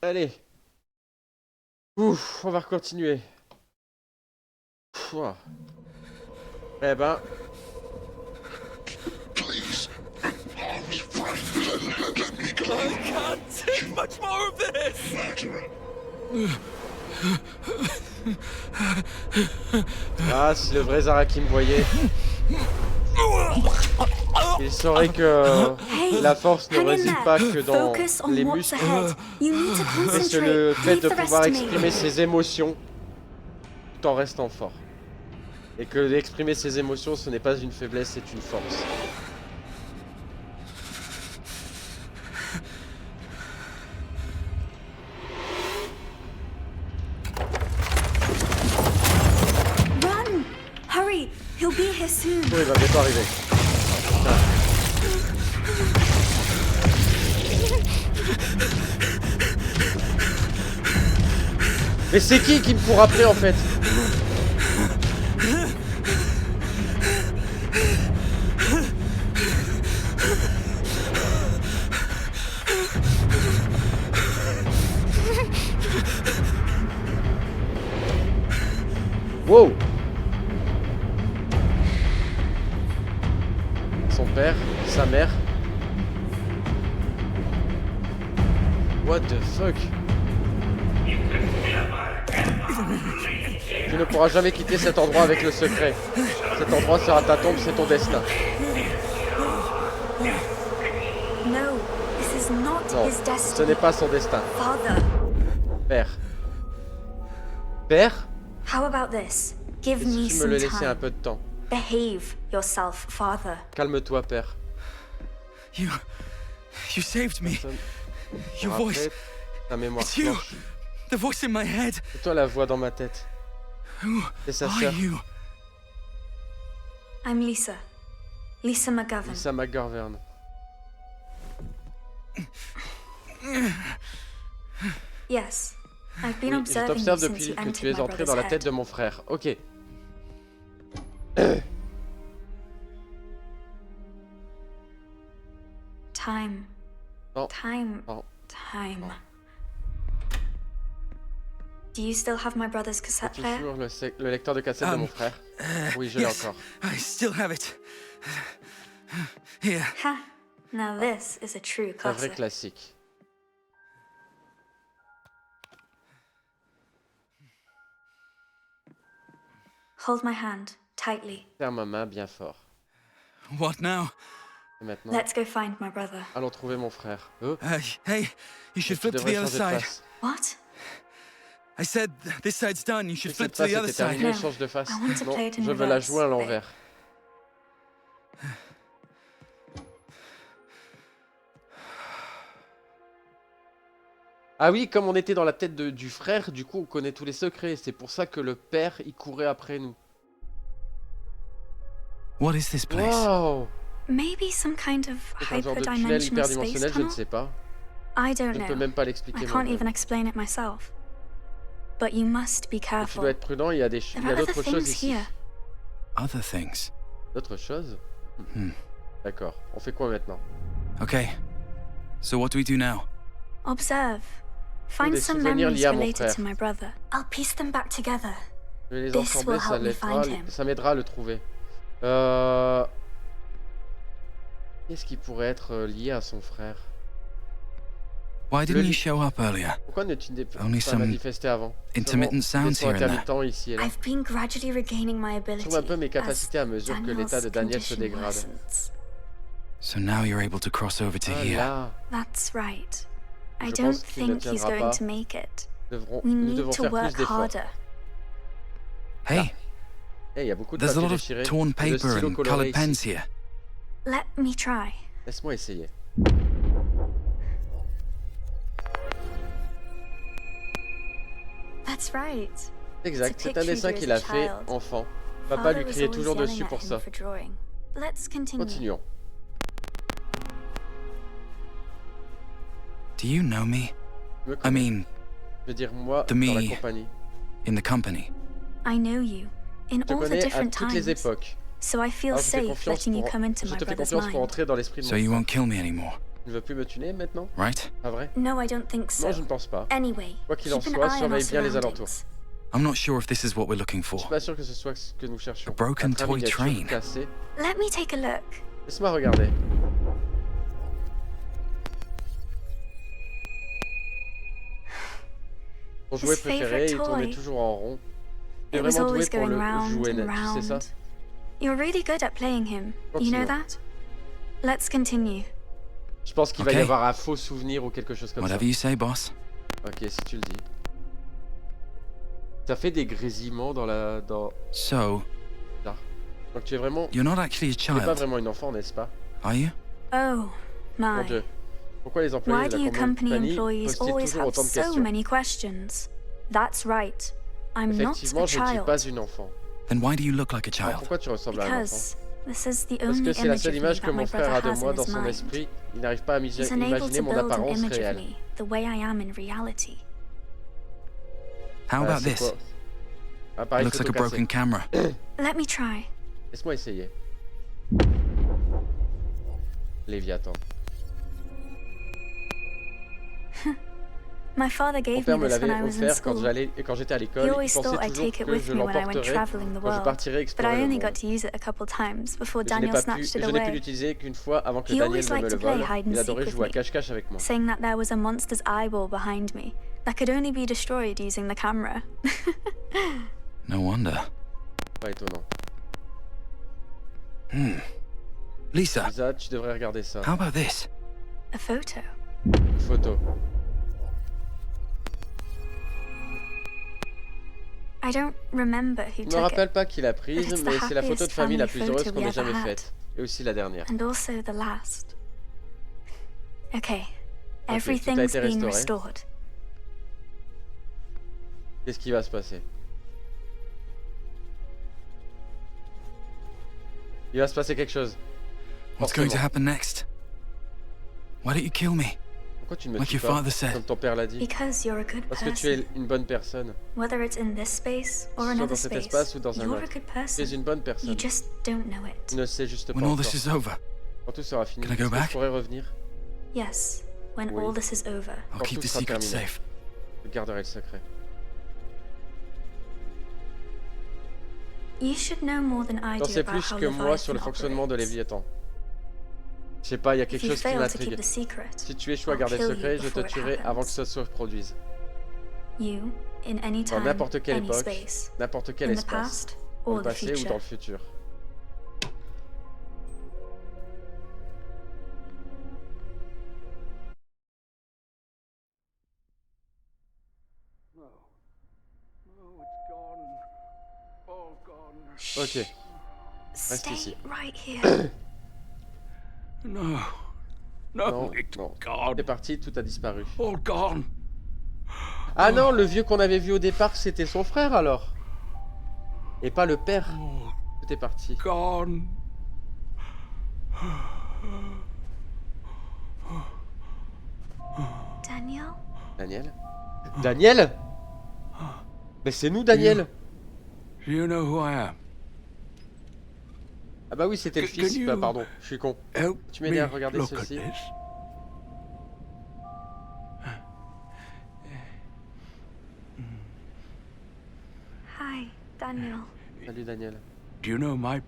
Speaker 1: Allez. Ouf, on va continuer. Ouah. Eh ben...
Speaker 6: Please. I was frightened. Let me go.
Speaker 2: I can't take much more of this!
Speaker 6: Murderer.
Speaker 1: Ah, si le vrai Zaraki me voyait, il saurait que la force ne réside pas que dans les muscles, mais c'est le fait de pouvoir exprimer ses émotions tout en restant fort. Et que d'exprimer ses émotions, ce n'est pas une faiblesse, c'est une force.
Speaker 7: Run! Hurry! He'll be here soon.
Speaker 1: Oh, il va bientôt arriver. Mais c'est qui me court après en fait? Wow. Son père, sa mère. What the fuck? Tu ne pourras jamais quitter cet endroit avec le secret. Cet endroit sera ta tombe, c'est ton destin.
Speaker 7: No, this is not
Speaker 1: Non,
Speaker 7: his
Speaker 1: ce
Speaker 7: destiny.
Speaker 1: n'est pas son destin.
Speaker 7: Father,
Speaker 1: Père. Père?
Speaker 7: how about this? Give
Speaker 1: Et
Speaker 7: me
Speaker 1: si tu me
Speaker 7: some
Speaker 1: le laissais un
Speaker 7: time.
Speaker 1: peu de temps?
Speaker 7: Behave yourself, Father.
Speaker 1: Calme-toi, père.
Speaker 2: You saved me.
Speaker 1: Personne
Speaker 2: Your
Speaker 1: n'aura
Speaker 2: voice.
Speaker 1: fait ta mémoire
Speaker 2: It's you.
Speaker 1: flanche.
Speaker 2: The voice in my head.
Speaker 1: C'est toi la voix dans ma tête.
Speaker 2: Who
Speaker 1: C'est sa
Speaker 2: are
Speaker 1: sœur,
Speaker 2: you?
Speaker 7: I'm Lisa. Lisa McGovern.
Speaker 1: Lisa McGovern.
Speaker 7: Yes. I've been
Speaker 1: Oui, je
Speaker 7: observing you
Speaker 1: t'observe
Speaker 7: since
Speaker 1: depuis
Speaker 7: you
Speaker 1: que tu
Speaker 7: entered
Speaker 1: es
Speaker 7: my
Speaker 1: entré
Speaker 7: brother's
Speaker 1: dans la
Speaker 7: head.
Speaker 1: tête de mon frère. Ok.
Speaker 7: Time.
Speaker 1: Non.
Speaker 7: Time.
Speaker 1: Non.
Speaker 7: Time.
Speaker 1: Non.
Speaker 7: Do you still have my brother's
Speaker 1: J'ai
Speaker 7: cassette player?
Speaker 1: toujours le lecteur de cassette de mon frère. Oui, je l'ai
Speaker 2: Yes,
Speaker 1: encore.
Speaker 2: I still have it. Here.
Speaker 7: Ha! Now this is a true
Speaker 1: C'est un vrai
Speaker 7: classic.
Speaker 1: classique.
Speaker 7: Hold my hand tightly.
Speaker 1: Serre ma main bien fort.
Speaker 2: What now?
Speaker 1: Et maintenant,
Speaker 7: Let's go find my brother.
Speaker 1: allons trouver mon frère.
Speaker 2: Hey, you should
Speaker 1: Tu
Speaker 2: flip to
Speaker 1: devrais
Speaker 2: the other
Speaker 1: changer de
Speaker 2: side.
Speaker 1: face.
Speaker 7: What?
Speaker 2: I said this side's done. You
Speaker 1: Si
Speaker 2: should
Speaker 1: cette
Speaker 2: flip to
Speaker 1: face
Speaker 2: the other
Speaker 1: était terminée,
Speaker 7: No,
Speaker 2: side.
Speaker 1: change de face.
Speaker 7: I want to
Speaker 1: Non,
Speaker 7: play it in
Speaker 1: je veux la
Speaker 7: reverse,
Speaker 1: jouer à
Speaker 7: babe.
Speaker 1: l'envers. Ah oui, comme on était dans la tête du frère, du coup on connaît tous les secrets. C'est pour ça que le père, il courait après nous.
Speaker 2: What is this place?
Speaker 1: Wow!
Speaker 7: Maybe some kind of
Speaker 1: C'est un genre de tunnel
Speaker 7: hyperdimensional space
Speaker 1: hyperdimensionnel, je ne
Speaker 7: tunnel?
Speaker 1: sais pas.
Speaker 7: I don't
Speaker 1: Je ne peux
Speaker 7: know.
Speaker 1: même pas
Speaker 7: I
Speaker 1: l'expliquer
Speaker 7: can't
Speaker 1: moi-même.
Speaker 7: even explain it myself. But you must be
Speaker 1: Et tu
Speaker 7: careful.
Speaker 1: dois être prudent, il y a
Speaker 7: There
Speaker 1: il y a
Speaker 7: are other
Speaker 1: d'autres choses
Speaker 7: things
Speaker 1: ici.
Speaker 7: here.
Speaker 2: Other things.
Speaker 1: D'autres choses?
Speaker 2: Hmm.
Speaker 1: D'accord. On fait quoi maintenant?
Speaker 2: Okay. So what do we do now?
Speaker 7: Observe. Find
Speaker 1: des
Speaker 7: some
Speaker 1: souvenirs
Speaker 7: memories
Speaker 1: liés à mon
Speaker 7: related
Speaker 1: frère.
Speaker 7: to my brother. I'll piece them back together.
Speaker 1: Je vais les
Speaker 7: This
Speaker 1: ensembler,
Speaker 7: will help me find him.
Speaker 1: ça m'aidera à le trouver. Qu'est-ce qui pourrait être lié à son frère?
Speaker 2: Why didn't
Speaker 1: Le-
Speaker 2: you show up earlier?
Speaker 1: Pourquoi ne tu n'es
Speaker 2: Only
Speaker 1: pas
Speaker 2: some
Speaker 1: manifesté avant?
Speaker 2: intermittent
Speaker 1: Seulement des
Speaker 2: sounds
Speaker 1: sons
Speaker 2: here and there.
Speaker 1: intermittents ici et là.
Speaker 7: I've been gradually regaining my
Speaker 1: Je
Speaker 7: ability
Speaker 1: trouve un peu mes
Speaker 7: as
Speaker 1: capacités à mesure que l'état de Daniel se
Speaker 7: Daniel's
Speaker 1: dégrade.
Speaker 7: condition worsens.
Speaker 2: So now you're able to cross over to
Speaker 1: Ah
Speaker 2: here.
Speaker 1: là,
Speaker 7: That's right. I
Speaker 1: Je
Speaker 7: don't
Speaker 1: pense qu'il ne
Speaker 7: think he's
Speaker 1: tiendra
Speaker 7: going
Speaker 1: pas.
Speaker 7: to make it.
Speaker 1: nous
Speaker 7: We
Speaker 1: devons
Speaker 7: need to
Speaker 1: faire plus
Speaker 7: work
Speaker 1: d'efforts.
Speaker 7: harder.
Speaker 2: Hey,
Speaker 1: Eh, il y a beaucoup de
Speaker 2: there's a
Speaker 1: papier
Speaker 2: lot of
Speaker 1: déchiré,
Speaker 2: torn
Speaker 1: et de
Speaker 2: paper
Speaker 1: stylos
Speaker 2: and
Speaker 1: colorés
Speaker 2: colored
Speaker 1: ici.
Speaker 2: pens here.
Speaker 7: Let me try.
Speaker 1: Laisse-moi essayer.
Speaker 7: That's right.
Speaker 1: Exact,
Speaker 7: It's a
Speaker 1: c'est un
Speaker 7: picture
Speaker 1: dessin
Speaker 7: you as
Speaker 1: qu'il
Speaker 7: a
Speaker 1: a fait
Speaker 7: child.
Speaker 1: enfant. Papa
Speaker 7: Father
Speaker 1: lui
Speaker 7: was
Speaker 1: criait
Speaker 7: always
Speaker 1: toujours
Speaker 7: yelling
Speaker 1: dessus
Speaker 7: at
Speaker 1: pour
Speaker 7: him
Speaker 1: ça.
Speaker 7: for drawing. Let's continue.
Speaker 1: Continuons.
Speaker 2: Do you know me?
Speaker 1: Tu me
Speaker 2: I
Speaker 1: connais.
Speaker 2: mean,
Speaker 1: Je veux dire, moi,
Speaker 2: the
Speaker 1: dans la
Speaker 2: me-
Speaker 1: compagnie.
Speaker 2: in the company.
Speaker 7: I know you in
Speaker 1: Je te
Speaker 7: all the
Speaker 1: connais à
Speaker 7: different
Speaker 1: toutes les
Speaker 7: times,
Speaker 1: époques.
Speaker 7: so I feel
Speaker 1: Alors je te fais
Speaker 7: safe
Speaker 1: confiance
Speaker 7: letting you
Speaker 1: pour,
Speaker 7: come into
Speaker 1: je
Speaker 7: my
Speaker 1: te fais
Speaker 7: brother's
Speaker 1: confiance pour
Speaker 7: mind.
Speaker 1: entrer dans l'esprit de
Speaker 2: So
Speaker 1: mon
Speaker 2: you
Speaker 1: frère.
Speaker 2: won't kill me anymore,
Speaker 1: Tu ne veux plus me tuer maintenant?
Speaker 2: right?
Speaker 1: Pas vrai?
Speaker 7: No, I don't think so.
Speaker 1: Non, je ne pense pas.
Speaker 7: Anyway,
Speaker 1: Quoi qu'il en
Speaker 7: keep an
Speaker 1: soit,
Speaker 7: eye on
Speaker 1: surveille
Speaker 7: our
Speaker 1: bien les alentours.
Speaker 7: surroundings.
Speaker 2: I'm not sure if this is what we're looking
Speaker 1: Je
Speaker 2: for.
Speaker 1: suis pas sûr que ce soit ce que nous cherchions.
Speaker 2: A broken
Speaker 1: Un train
Speaker 2: toy
Speaker 1: miniature
Speaker 2: train.
Speaker 1: cassé.
Speaker 7: Let me take a look.
Speaker 1: Laisse-moi regarder. Ton jouet
Speaker 7: His
Speaker 1: préféré,
Speaker 7: favorite
Speaker 1: il tournait
Speaker 7: toy.
Speaker 1: toujours en rond. Tu es
Speaker 7: It was
Speaker 1: vraiment doué
Speaker 7: always
Speaker 1: pour
Speaker 7: going
Speaker 1: le
Speaker 7: round
Speaker 1: jouer,
Speaker 7: and
Speaker 1: tu sais ça?
Speaker 7: round. You're really good at playing him. You know
Speaker 1: Continuons.
Speaker 7: that? Let's continue.
Speaker 1: Je pense qu'il va y
Speaker 2: Ok.
Speaker 1: avoir un faux souvenir ou quelque chose comme
Speaker 2: Whatever
Speaker 1: ça.
Speaker 2: you say, boss.
Speaker 1: Ok, si tu le dis. Ça fait des grésillements dans la...
Speaker 2: So,
Speaker 1: Donc tu es vraiment...
Speaker 2: you're not actually a
Speaker 1: Tu n'es pas
Speaker 2: child,
Speaker 1: vraiment une enfant, n'est-ce pas?
Speaker 2: are you?
Speaker 7: Oh,
Speaker 1: Mon
Speaker 7: my.
Speaker 1: Dieu. Pourquoi les employés
Speaker 7: Why
Speaker 1: de
Speaker 7: do
Speaker 1: la
Speaker 7: you company
Speaker 1: compagnie
Speaker 7: employees
Speaker 1: posent-ils
Speaker 7: always
Speaker 1: toujours
Speaker 7: have
Speaker 1: autant de
Speaker 7: so
Speaker 1: questions?
Speaker 7: many questions? That's right. I'm not
Speaker 1: Effectivement,
Speaker 7: a
Speaker 1: je ne suis
Speaker 7: child.
Speaker 1: pas une enfant.
Speaker 2: Then why do you look like a
Speaker 1: Alors
Speaker 2: child?
Speaker 1: pourquoi tu ressembles à un enfant?
Speaker 7: Because this is the
Speaker 1: Parce
Speaker 7: only
Speaker 1: que c'est la
Speaker 7: image
Speaker 1: seule
Speaker 7: of me
Speaker 1: image que
Speaker 7: that
Speaker 1: mon
Speaker 7: my
Speaker 1: frère
Speaker 7: brother
Speaker 1: a de
Speaker 7: has
Speaker 1: moi
Speaker 7: in
Speaker 1: dans
Speaker 7: his
Speaker 1: son
Speaker 7: mind.
Speaker 1: esprit. Il n'arrive pas à
Speaker 7: He's unable
Speaker 1: imaginer
Speaker 7: to
Speaker 1: mon
Speaker 7: build an
Speaker 1: apparence
Speaker 7: image of
Speaker 1: réelle.
Speaker 7: me the way I am in reality.
Speaker 2: How about
Speaker 1: c'est
Speaker 2: this?
Speaker 1: quoi? Appareil
Speaker 2: Looks like a
Speaker 1: photo cassé.
Speaker 2: broken camera.
Speaker 7: Let me try.
Speaker 1: Laisse-moi essayer. Léviathan.
Speaker 7: My father
Speaker 1: Mon
Speaker 7: gave
Speaker 1: père
Speaker 7: me
Speaker 1: me
Speaker 7: this when
Speaker 1: l'avait
Speaker 7: I was in
Speaker 1: offert quand
Speaker 7: school.
Speaker 1: quand j'étais à
Speaker 7: He
Speaker 1: l'école. Il
Speaker 7: always thought
Speaker 1: pensait
Speaker 7: I'd
Speaker 1: toujours
Speaker 7: take it
Speaker 1: que
Speaker 7: with
Speaker 1: je
Speaker 7: me when I went
Speaker 1: l'emporterais
Speaker 7: traveling the
Speaker 1: quand je
Speaker 7: world,
Speaker 1: partirais
Speaker 7: but
Speaker 1: explorer
Speaker 7: I
Speaker 1: le
Speaker 7: only got
Speaker 1: monde.
Speaker 7: to use it a couple times before
Speaker 1: Je n'ai
Speaker 7: Daniel
Speaker 1: pas pu,
Speaker 7: snatched it
Speaker 1: je n'ai pu
Speaker 7: away,
Speaker 1: l'utiliser qu'une fois avant que
Speaker 7: He
Speaker 1: Daniel
Speaker 7: always
Speaker 1: ne me
Speaker 7: liked
Speaker 1: le
Speaker 7: to play
Speaker 1: vole.
Speaker 7: hide and
Speaker 1: Il adorait
Speaker 7: seek
Speaker 1: jouer à
Speaker 7: with me,
Speaker 1: cache-cache avec moi.
Speaker 7: saying that there was a monster's eyeball behind me that could only be destroyed using the camera.
Speaker 2: No wonder.
Speaker 1: Pas étonnant.
Speaker 2: Lisa,
Speaker 1: Lisa, tu devrais regarder ça.
Speaker 2: how about this?
Speaker 7: A photo.
Speaker 1: Une photo.
Speaker 7: I don't remember who
Speaker 1: Je me
Speaker 7: took it,
Speaker 1: rappelle pas qui l'a
Speaker 7: but
Speaker 1: prise,
Speaker 7: it's the
Speaker 1: mais c'est la photo de
Speaker 7: happiest
Speaker 1: famille la
Speaker 7: family
Speaker 1: plus heureuse
Speaker 7: photo
Speaker 1: qu'on
Speaker 7: we
Speaker 1: ait
Speaker 7: ever
Speaker 1: jamais
Speaker 7: had,
Speaker 1: faite. Et aussi la dernière.
Speaker 7: and also the last. Okay,
Speaker 1: tout a
Speaker 7: everything's
Speaker 1: été
Speaker 7: been
Speaker 1: restauré.
Speaker 7: restored.
Speaker 1: Qu'est-ce qui va se passer? Il va se passer quelque chose.
Speaker 2: What's going to
Speaker 1: Forcément.
Speaker 2: happen next? Why don't you kill me?
Speaker 1: Pourquoi tu ne me
Speaker 2: Like
Speaker 1: tues
Speaker 2: your
Speaker 1: pas,
Speaker 2: father said.
Speaker 1: comme ton père l'a dit?
Speaker 7: Because you're a good
Speaker 1: Parce que tu
Speaker 7: person.
Speaker 1: es une bonne personne.
Speaker 7: Whether it's in this space or
Speaker 1: Soit
Speaker 7: another
Speaker 1: dans cet
Speaker 7: space,
Speaker 1: espace ou dans un
Speaker 7: you're a
Speaker 1: autre.
Speaker 7: good
Speaker 1: Tu es
Speaker 7: person.
Speaker 1: une bonne
Speaker 7: You
Speaker 1: personne.
Speaker 7: just don't know it.
Speaker 1: Tu ne le sais juste pas
Speaker 2: When all
Speaker 1: encore.
Speaker 2: this is over,
Speaker 1: Quand tout sera fini,
Speaker 2: Can I go
Speaker 1: est-ce que
Speaker 2: back?
Speaker 1: je pourrais revenir?
Speaker 7: Yes, when
Speaker 1: Oui.
Speaker 7: all this is over.
Speaker 2: I'll
Speaker 1: Quand
Speaker 2: keep
Speaker 1: tout
Speaker 2: the
Speaker 1: sera
Speaker 2: secret
Speaker 1: terminé.
Speaker 2: safe.
Speaker 1: Je garderai le secret.
Speaker 7: You should know more than I
Speaker 1: T'en
Speaker 7: do
Speaker 1: sais
Speaker 7: about
Speaker 1: plus
Speaker 7: how
Speaker 1: que moi sur le
Speaker 7: Leviathan
Speaker 1: fonctionnement de
Speaker 7: operates.
Speaker 1: Léviathan. Je sais pas, il y a
Speaker 7: If
Speaker 1: quelque
Speaker 7: you
Speaker 1: chose qui
Speaker 7: fail to keep
Speaker 1: m'intrigue.
Speaker 7: the secret,
Speaker 1: Si tu échoues à
Speaker 7: I'll
Speaker 1: garder le
Speaker 7: kill you
Speaker 1: secret, je te
Speaker 7: before it
Speaker 1: tuerai avant que
Speaker 7: happens.
Speaker 1: ça se reproduise.
Speaker 7: you, in any
Speaker 1: Dans
Speaker 7: time,
Speaker 1: n'importe quelle
Speaker 7: any
Speaker 1: époque,
Speaker 7: space,
Speaker 1: n'importe quel
Speaker 7: in the
Speaker 1: espace,
Speaker 7: past
Speaker 1: dans
Speaker 7: or
Speaker 1: le
Speaker 7: the
Speaker 1: passé ou
Speaker 7: future.
Speaker 1: dans le futur. Ok, reste
Speaker 7: Stay
Speaker 1: ici.
Speaker 7: right here.
Speaker 4: No.
Speaker 1: Non,
Speaker 4: No, it's
Speaker 1: non.
Speaker 4: gone.
Speaker 1: C'est parti, tout a disparu.
Speaker 4: All gone.
Speaker 1: Ah non, le vieux qu'on avait vu au départ, c'était son frère alors. Et pas le père. Tout est parti.
Speaker 4: Gone.
Speaker 7: Daniel?
Speaker 1: Daniel? Daniel? Mais c'est nous, Daniel!
Speaker 4: Do you know who I am?
Speaker 1: Ah bah oui, c'était le
Speaker 4: Can
Speaker 1: fils.
Speaker 4: you-
Speaker 1: Bah, pardon, je suis con.
Speaker 4: Help
Speaker 1: Tu m'aides à
Speaker 4: me
Speaker 1: regarder
Speaker 4: look at
Speaker 1: ceci?
Speaker 4: this.
Speaker 7: Hi, Daniel.
Speaker 1: Salut, Daniel.
Speaker 4: Do you know my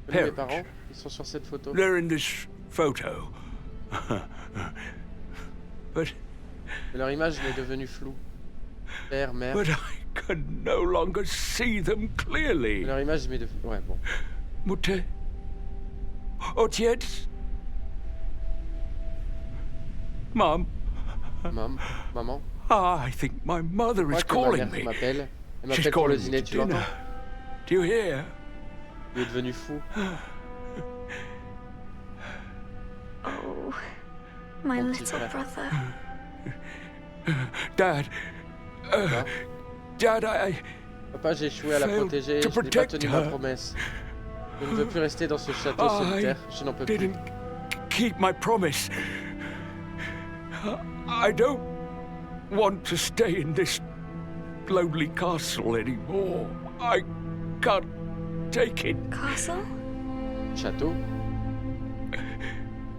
Speaker 1: Tu connais mes
Speaker 4: parents?
Speaker 1: parents? Ils sont sur cette photo.
Speaker 4: They're in this photo. but
Speaker 1: Et leur image est devenue floue. Père, mère.
Speaker 4: but I can no longer see them
Speaker 1: Et
Speaker 4: clearly.
Speaker 1: leur image est devenue... Ouais, bon.
Speaker 4: Mutter. Otec. Mom,
Speaker 1: Maman.
Speaker 4: I think my mother
Speaker 1: Je
Speaker 4: is
Speaker 1: crois que ma
Speaker 4: calling
Speaker 1: mère
Speaker 4: me.
Speaker 1: m'appelle. Elle
Speaker 4: She's
Speaker 1: m'appelle pour le
Speaker 4: calling me
Speaker 1: dîner,
Speaker 4: to
Speaker 1: tu l'entends?
Speaker 4: dinner. Do you hear?
Speaker 1: Il est devenu fou.
Speaker 7: Oh, my
Speaker 1: Mon petit
Speaker 7: little
Speaker 1: frère.
Speaker 7: brother.
Speaker 4: Dad.
Speaker 1: Papa,
Speaker 4: Dad,
Speaker 1: Papa, j'ai échoué à la
Speaker 4: Failed
Speaker 1: protéger.
Speaker 4: to
Speaker 1: Je n'ai pas
Speaker 4: protect
Speaker 1: tenu ma
Speaker 4: her.
Speaker 1: promesse. Je ne veux plus rester dans ce château
Speaker 4: I
Speaker 1: solitaire. Je n'en peux plus.
Speaker 4: didn't keep my promise. I don't want to stay in this lonely castle anymore. I can't take it.
Speaker 7: Castle?
Speaker 1: Château?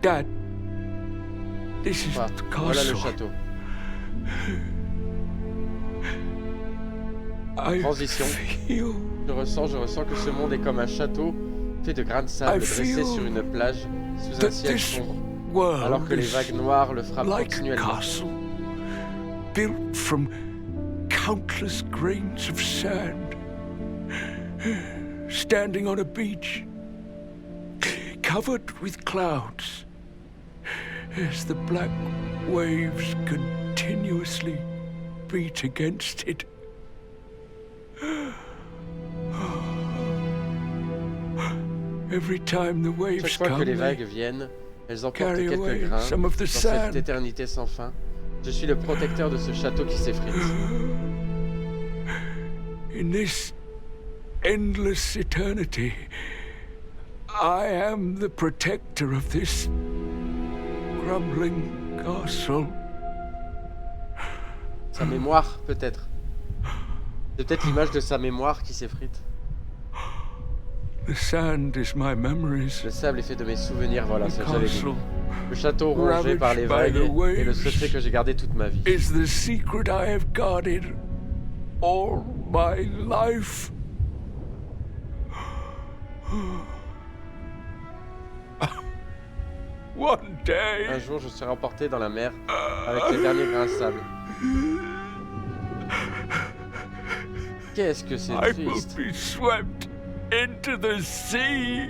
Speaker 4: Dad, this is
Speaker 1: Ah,
Speaker 4: the
Speaker 1: voilà le
Speaker 4: castle.
Speaker 1: château.
Speaker 4: I
Speaker 1: Transition.
Speaker 4: feel
Speaker 1: Je ressens que ce monde est comme un château fait de grains de sable
Speaker 4: I
Speaker 1: dressé
Speaker 4: feel
Speaker 1: sur une plage sous un
Speaker 4: that
Speaker 1: ciel
Speaker 4: this
Speaker 1: sombre,
Speaker 4: world
Speaker 1: alors que les
Speaker 4: is
Speaker 1: vagues noires le frappent
Speaker 4: like a
Speaker 1: continuellement.
Speaker 4: castle built from countless grains of sand, standing on a beach, covered with clouds, as the black waves continuously beat against it. Every time the
Speaker 1: Chaque
Speaker 4: waves
Speaker 1: fois que
Speaker 4: come,
Speaker 1: les
Speaker 4: they
Speaker 1: vagues viennent, elles emportent
Speaker 4: carry
Speaker 1: quelques
Speaker 4: away
Speaker 1: grains
Speaker 4: some of the
Speaker 1: dans cette
Speaker 4: sand.
Speaker 1: éternité sans fin. Je suis le protecteur de ce château qui s'effrite.
Speaker 4: In this endless eternity, I am the protector of this crumbling castle.
Speaker 1: Sa mémoire, peut-être. C'est peut-être l'image de sa mémoire qui s'effrite.
Speaker 4: The sand is my memories.
Speaker 1: Le sable est fait de mes souvenirs, voilà,
Speaker 4: The
Speaker 1: ça j'avais dit.
Speaker 4: castle
Speaker 1: Le château rongé par les vagues est le secret que j'ai gardé toute ma vie.
Speaker 4: Is the secret I have guarded all my life. One day,
Speaker 1: Un jour, je serai emporté dans la mer avec les derniers grains de sable. Qu'est-ce que c'est
Speaker 4: I will
Speaker 1: triste.
Speaker 4: be swept into the sea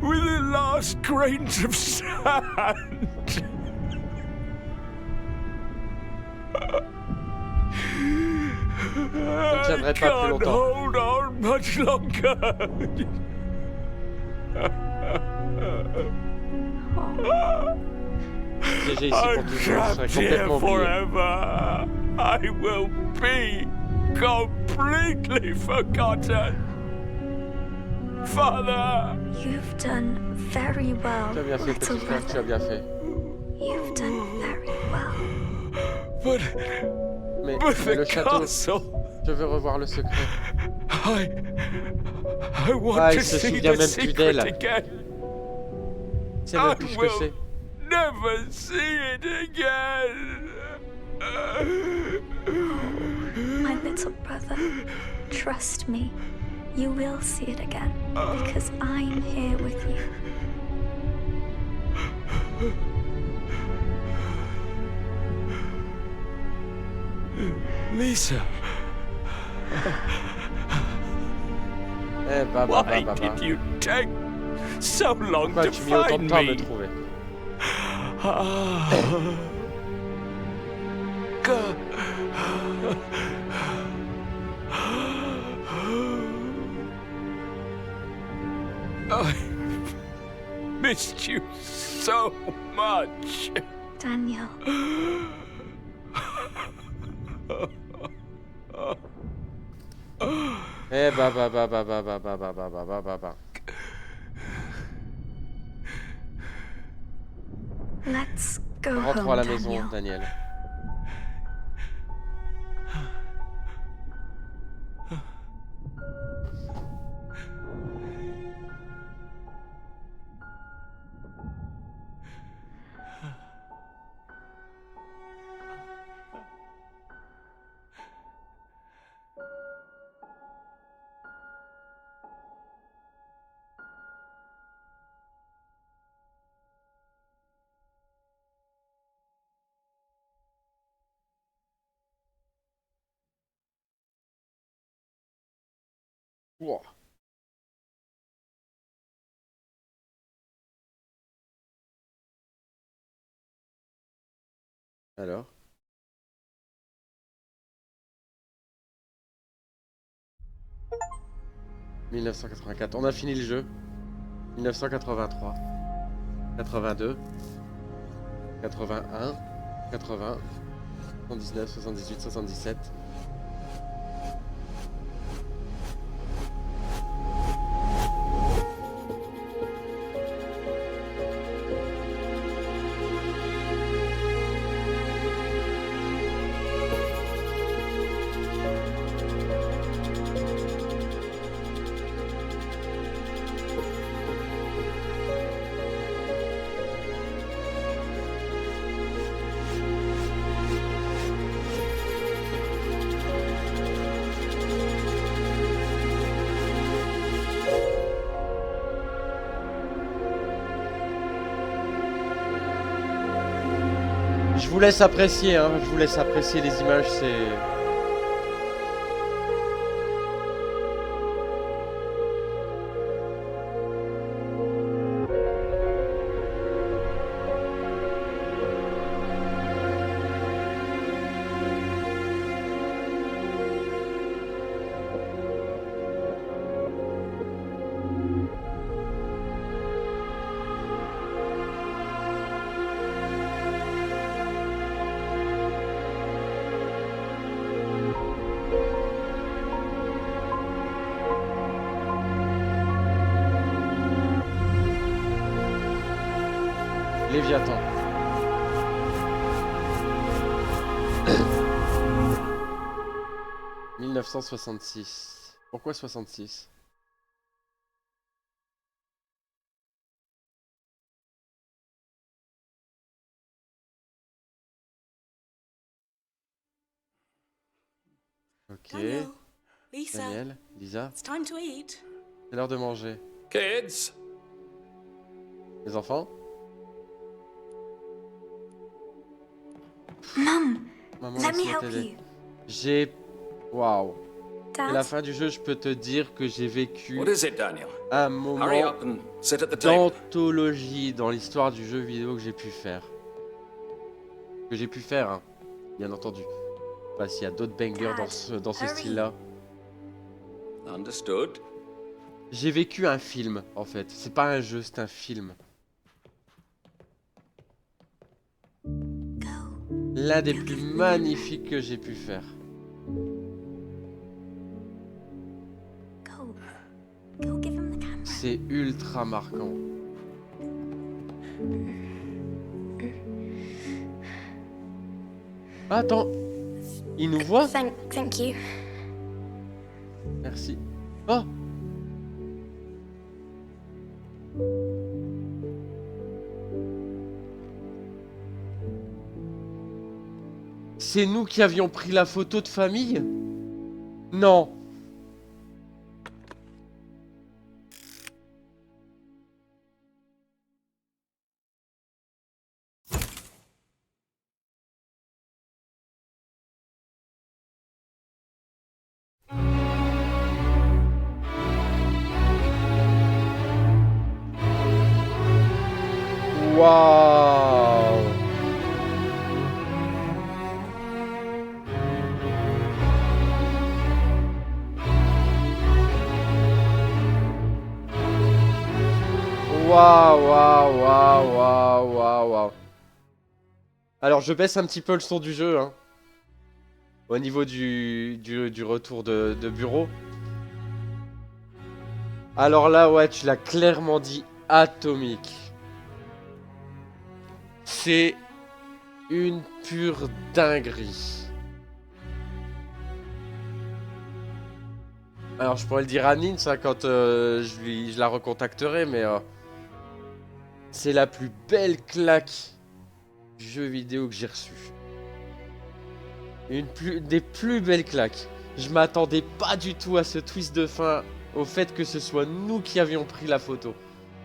Speaker 4: with the last grains of sand.
Speaker 1: Je ne tiendrai pas plus longtemps.
Speaker 4: Hold on much longer.
Speaker 1: Piégé ici pour
Speaker 4: I'm
Speaker 1: toujours, je serai
Speaker 4: trapped here
Speaker 1: complètement oublié.
Speaker 4: forever. I will be completely forgotten. Father,
Speaker 7: You've done very well,
Speaker 1: Tu as bien fait,
Speaker 7: little
Speaker 1: petit frère, tu as
Speaker 7: brother.
Speaker 1: bien fait.
Speaker 7: You've done very well.
Speaker 4: but
Speaker 1: Mais
Speaker 4: the
Speaker 1: le château,
Speaker 4: castle.
Speaker 1: je veux revoir le secret.
Speaker 4: I want
Speaker 1: Ah, il
Speaker 4: to
Speaker 1: se
Speaker 4: see
Speaker 1: souvient
Speaker 4: the
Speaker 1: même plus
Speaker 4: secret
Speaker 1: d'elle.
Speaker 4: again.
Speaker 1: C'est même plus ce que c'est.
Speaker 4: Never see it again.
Speaker 7: My little brother, trust me. You will see it again because I'm here with you.
Speaker 4: Lisa,
Speaker 1: Eh bah
Speaker 4: why did you take so long
Speaker 1: Pourquoi
Speaker 4: to
Speaker 1: tu mis autant de
Speaker 4: find
Speaker 1: temps à me
Speaker 4: me?
Speaker 1: trouver?
Speaker 4: God. I missed you so much.
Speaker 7: Daniel,
Speaker 1: Eh bah bah bah bah bah bah bah bah bah bah bah bah bah.
Speaker 7: let's go
Speaker 1: Rentrons
Speaker 7: home,
Speaker 1: à la maison,
Speaker 7: Daniel.
Speaker 1: Daniel. Ouah. Alors? « 1984. On a fini le jeu. 1983. 82. 81. 80. 79, 78, 77. Je vous laisse apprécier, hein. Je vous laisse apprécier les images, c'est... Léviathan. « 1966. Pourquoi 66 ? Ok.
Speaker 3: Daniel, Lisa,
Speaker 1: Daniel, Lisa,
Speaker 3: it's time to eat.
Speaker 1: c'est l'heure de manger.
Speaker 4: Kids,
Speaker 1: Les enfants?
Speaker 7: Mum,
Speaker 1: Maman,
Speaker 7: let me
Speaker 1: laisse-moi
Speaker 7: help
Speaker 1: t'aider.
Speaker 7: you.
Speaker 1: J'ai... Waouh. À la
Speaker 7: Dad,
Speaker 1: fin du jeu, je peux te dire que j'ai vécu
Speaker 4: what is it, Daniel?
Speaker 1: un
Speaker 4: Hurry
Speaker 1: moment
Speaker 4: up and sit at the table.
Speaker 1: d'anthologie dans l'histoire du jeu vidéo que j'ai pu faire. Que j'ai pu faire, hein, bien entendu. Je sais pas s'il y a d'autres bangers dans ce
Speaker 7: hurry.
Speaker 1: style-là.
Speaker 4: Understood.
Speaker 1: J'ai vécu un film, en fait. C'est pas un jeu, c'est un film.
Speaker 7: go.
Speaker 1: L'un des plus magnifiques que j'ai pu faire.
Speaker 7: Go. Go give him the camera.
Speaker 1: C'est ultra marquant. Ah, attends. Il nous voit?
Speaker 7: Thank you.
Speaker 1: Merci. Oh! C'est nous qui avions pris la photo de famille? Non. Waouh! Waouh, waouh, waouh, waouh, waouh, waouh. Alors, je baisse un petit peu le son du jeu, hein. Au niveau du retour de bureau. Alors là, ouais, tu l'as clairement dit, atomique. C'est une pure dinguerie. Alors, je pourrais le dire à Nin, ça, quand je la recontacterai, mais c'est la plus belle claque du jeu vidéo que j'ai reçue. Des plus belles claques. Je m'attendais pas du tout à ce twist de fin, au fait que ce soit nous qui avions pris la photo.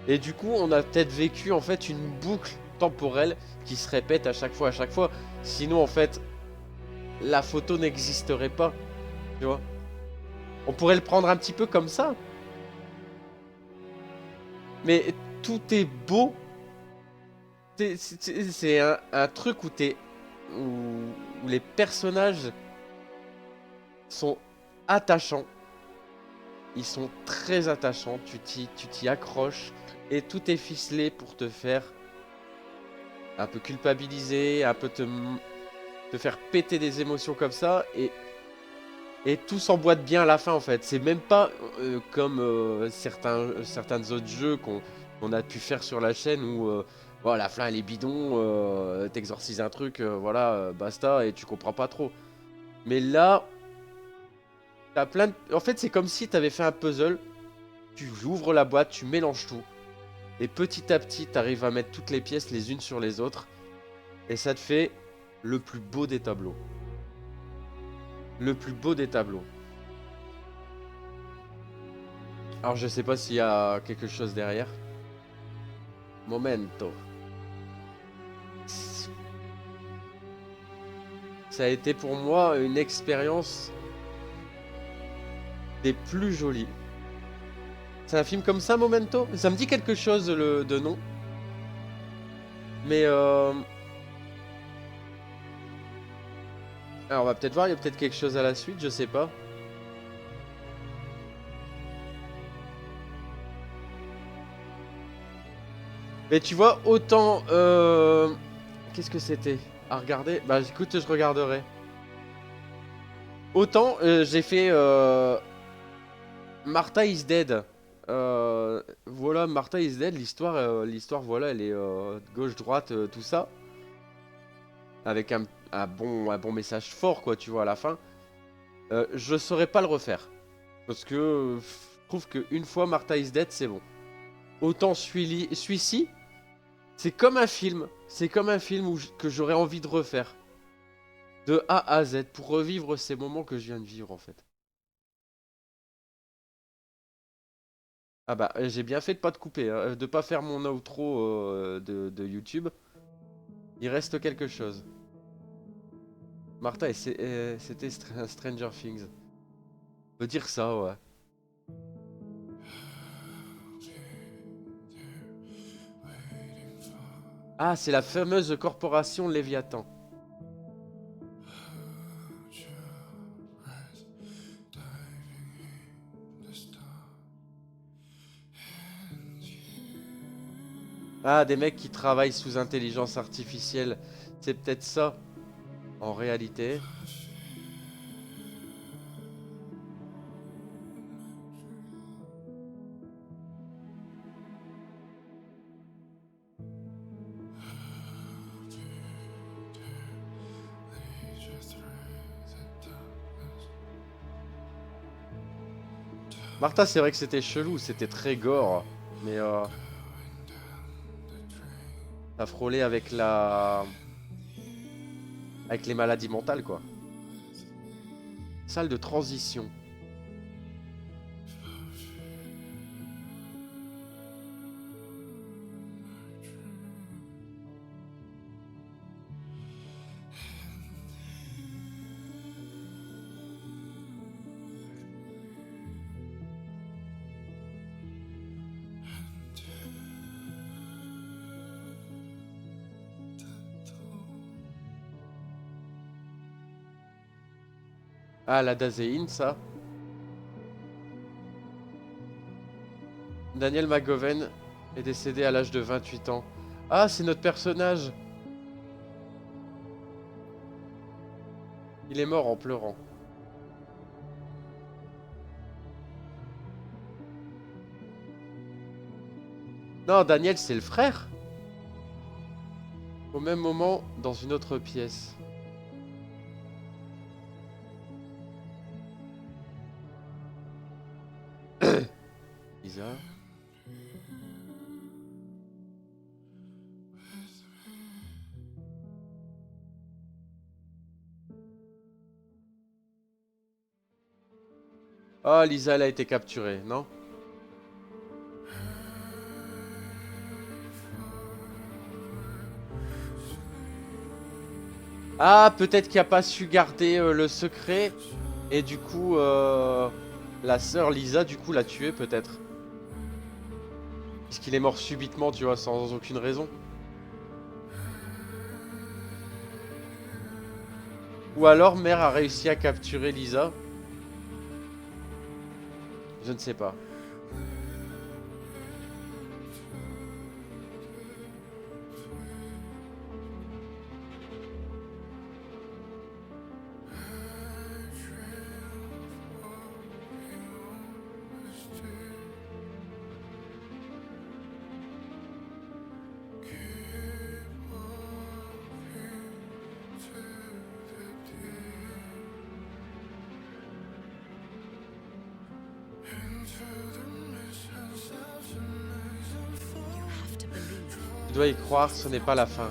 Speaker 1: Et du coup, on a peut-être vécu en fait une boucle temporelle qui se répète à chaque fois. Sinon, en fait, la photo n'existerait pas. Tu vois? On pourrait le prendre un petit peu comme ça. Mais tout est beau. C'est un truc où où les personnages sont attachants. Ils sont très attachants. Tu t'y accroches. Et tout est ficelé pour te faire un peu culpabiliser, un peu te faire péter des émotions comme ça. Et tout s'emboîte bien à la fin en fait. C'est même pas comme certains autres jeux qu'on a pu faire sur la chaîne où voilà, la fin elle est bidon, t'exorcises un truc, voilà, basta, et tu comprends pas trop. Mais là, t'as plein de... En fait, c'est comme si t'avais fait un puzzle, tu ouvres la boîte, tu mélanges tout, et petit à petit, t'arrives à mettre toutes les pièces les unes sur les autres, et ça te fait le plus beau des tableaux. Le plus beau des tableaux. Alors je sais pas s'il y a quelque chose derrière. Momento. Ça a été pour moi une expérience des plus jolies. C'est un film comme ça, Momento? Ça me dit quelque chose de nom. Mais alors on va peut-être voir, il y a peut-être quelque chose à la suite, je sais pas. Mais tu vois, autant... Qu'est-ce que c'était à regarder? Bah écoute, je regarderai. Autant j'ai fait Martha is Dead. Voilà, Martha is Dead, l'histoire voilà, elle est gauche-droite, tout ça. Avec un bon message fort, quoi, tu vois, à la fin. Je saurais pas le refaire. Parce que je trouve qu'une fois Martha is Dead, c'est bon. Autant celui-ci, c'est comme un film. C'est comme un film que j'aurais envie de refaire. De A à Z pour revivre ces moments que je viens de vivre en fait. Ah bah j'ai bien fait de pas te couper, hein, de pas faire mon outro de YouTube. Il reste quelque chose. Martha, c'était Stranger Things. On peut dire ça, ouais. Ah, c'est la fameuse corporation Léviathan. Ah, des mecs qui travaillent sous intelligence artificielle. C'est peut-être ça, en réalité. Martha, c'est vrai que c'était chelou, c'était très gore. Mais ça frôlait avec avec les maladies mentales, quoi. Salle de transition. Ah, la daséine, ça. Daniel McGovern est décédé à l'âge de 28 ans. Ah, c'est notre personnage. Il est mort en pleurant. Non, Daniel, c'est le frère. Au même moment, dans une autre pièce. Lisa. Ah, Lisa, elle a été capturée, non? Ah, peut-être qu'il a pas su garder le secret. Et du coup, la sœur Lisa, du coup, l'a tué, peut-être. Puisqu'il est mort subitement, tu vois, sans aucune raison. Ou alors, Mère a réussi à capturer Lisa. Je ne sais pas. Tu dois y croire, ce n'est pas la fin.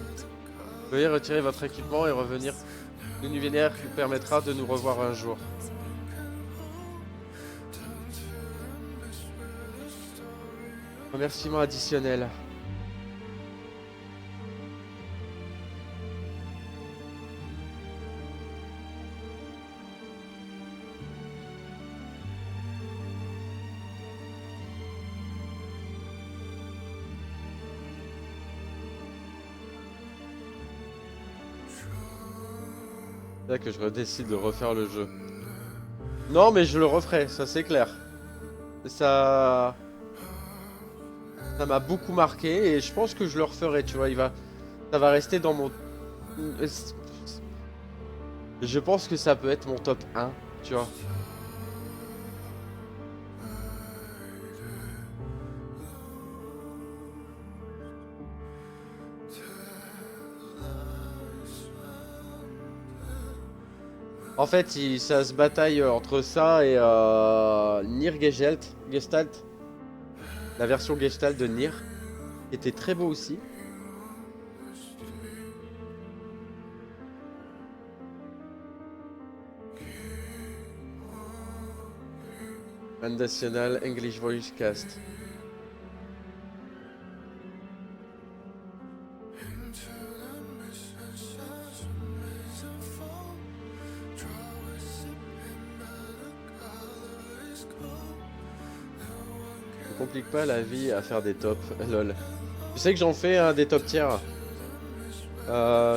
Speaker 1: Veuillez retirer votre équipement et revenir. L'univers vous permettra de nous revoir un jour. Remerciement additionnel. C'est là que je décide de refaire le jeu. Non, mais je le referai, ça c'est clair. Ça m'a beaucoup marqué et je pense que je le referai, tu vois. Ça va rester dans mon... Je pense que ça peut être mon top 1, tu vois. En fait, ça se bataille entre ça et Nier Gestalt. La version Gestalt de Nier, qui était très beau aussi. National English Voice Cast. Ne complique pas la vie à faire des tops, lol. Tu sais que j'en fais des top tiers.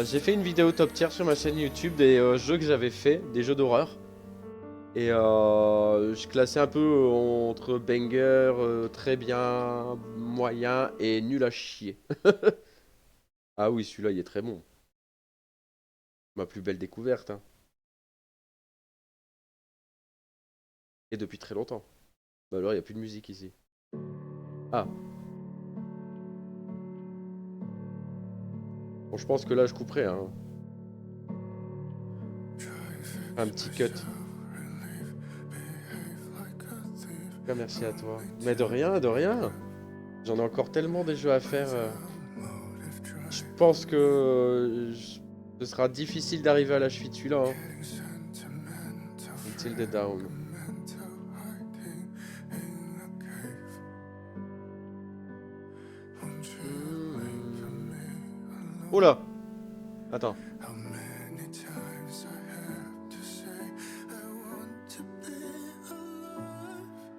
Speaker 1: J'ai fait une vidéo top tiers sur ma chaîne YouTube des jeux que j'avais fait, des jeux d'horreur. Et je classais un peu entre banger, très bien, moyen et nul à chier. Ah oui, celui-là il est très bon. Ma plus belle découverte. Hein. Et depuis très longtemps. Bah alors il n'y a plus de musique ici. Ah. Bon, je pense que là je couperai. Hein. Un petit cut. Merci à toi. Mais de rien, de rien. J'en ai encore tellement des jeux à faire. Je pense que ce sera difficile d'arriver à la cheville de celui-là. Hein. Until the Down. Oh là! Attends.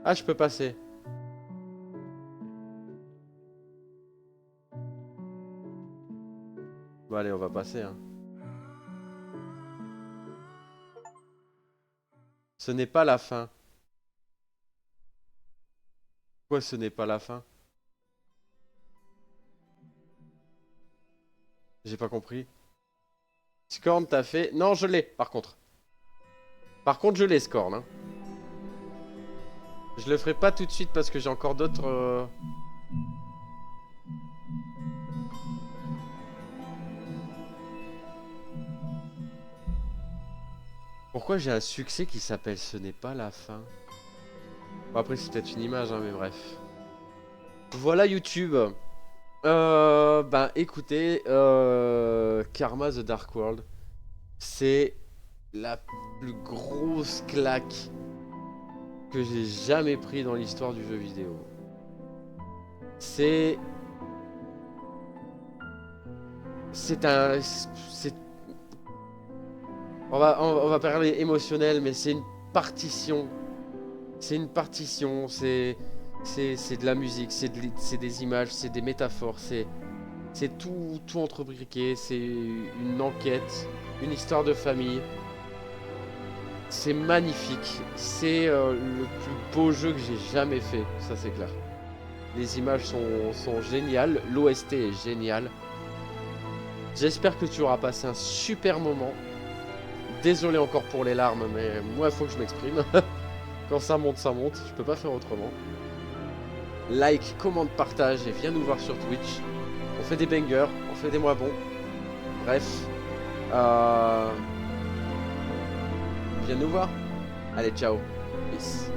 Speaker 1: Ah, je peux passer. Bon, allez, on va passer. Hein. Ce n'est pas la fin. Quoi, ce n'est pas la fin? J'ai pas compris. Scorn, t'as fait... Non, je l'ai, par contre. Par contre, je l'ai, Scorn. Hein. Je le ferai pas tout de suite parce que j'ai encore d'autres... Pourquoi j'ai un succès qui s'appelle Ce n'est pas la fin? Bon, après, c'est peut-être une image, hein, mais bref. Voilà YouTube. Ben, écoutez, Karma The Dark World, c'est la plus grosse claque que j'ai jamais pris dans l'histoire du jeu vidéo. C'est on va parler émotionnel, mais c'est une partition. C'est une partition, c'est de la musique, c'est des images, c'est des métaphores, c'est tout entrebriqué, c'est une enquête, une histoire de famille. C'est magnifique, c'est le plus beau jeu que j'ai jamais fait, ça c'est clair. Les images sont géniales, l'OST est génial. J'espère que tu auras passé un super moment. Désolé encore pour les larmes, mais moi il faut que je m'exprime. Quand ça monte, je peux pas faire autrement. Like, commente, partage et viens nous voir sur Twitch. On fait des bangers, on fait des moins bons. Bref. Viens nous voir. Allez, ciao. Peace.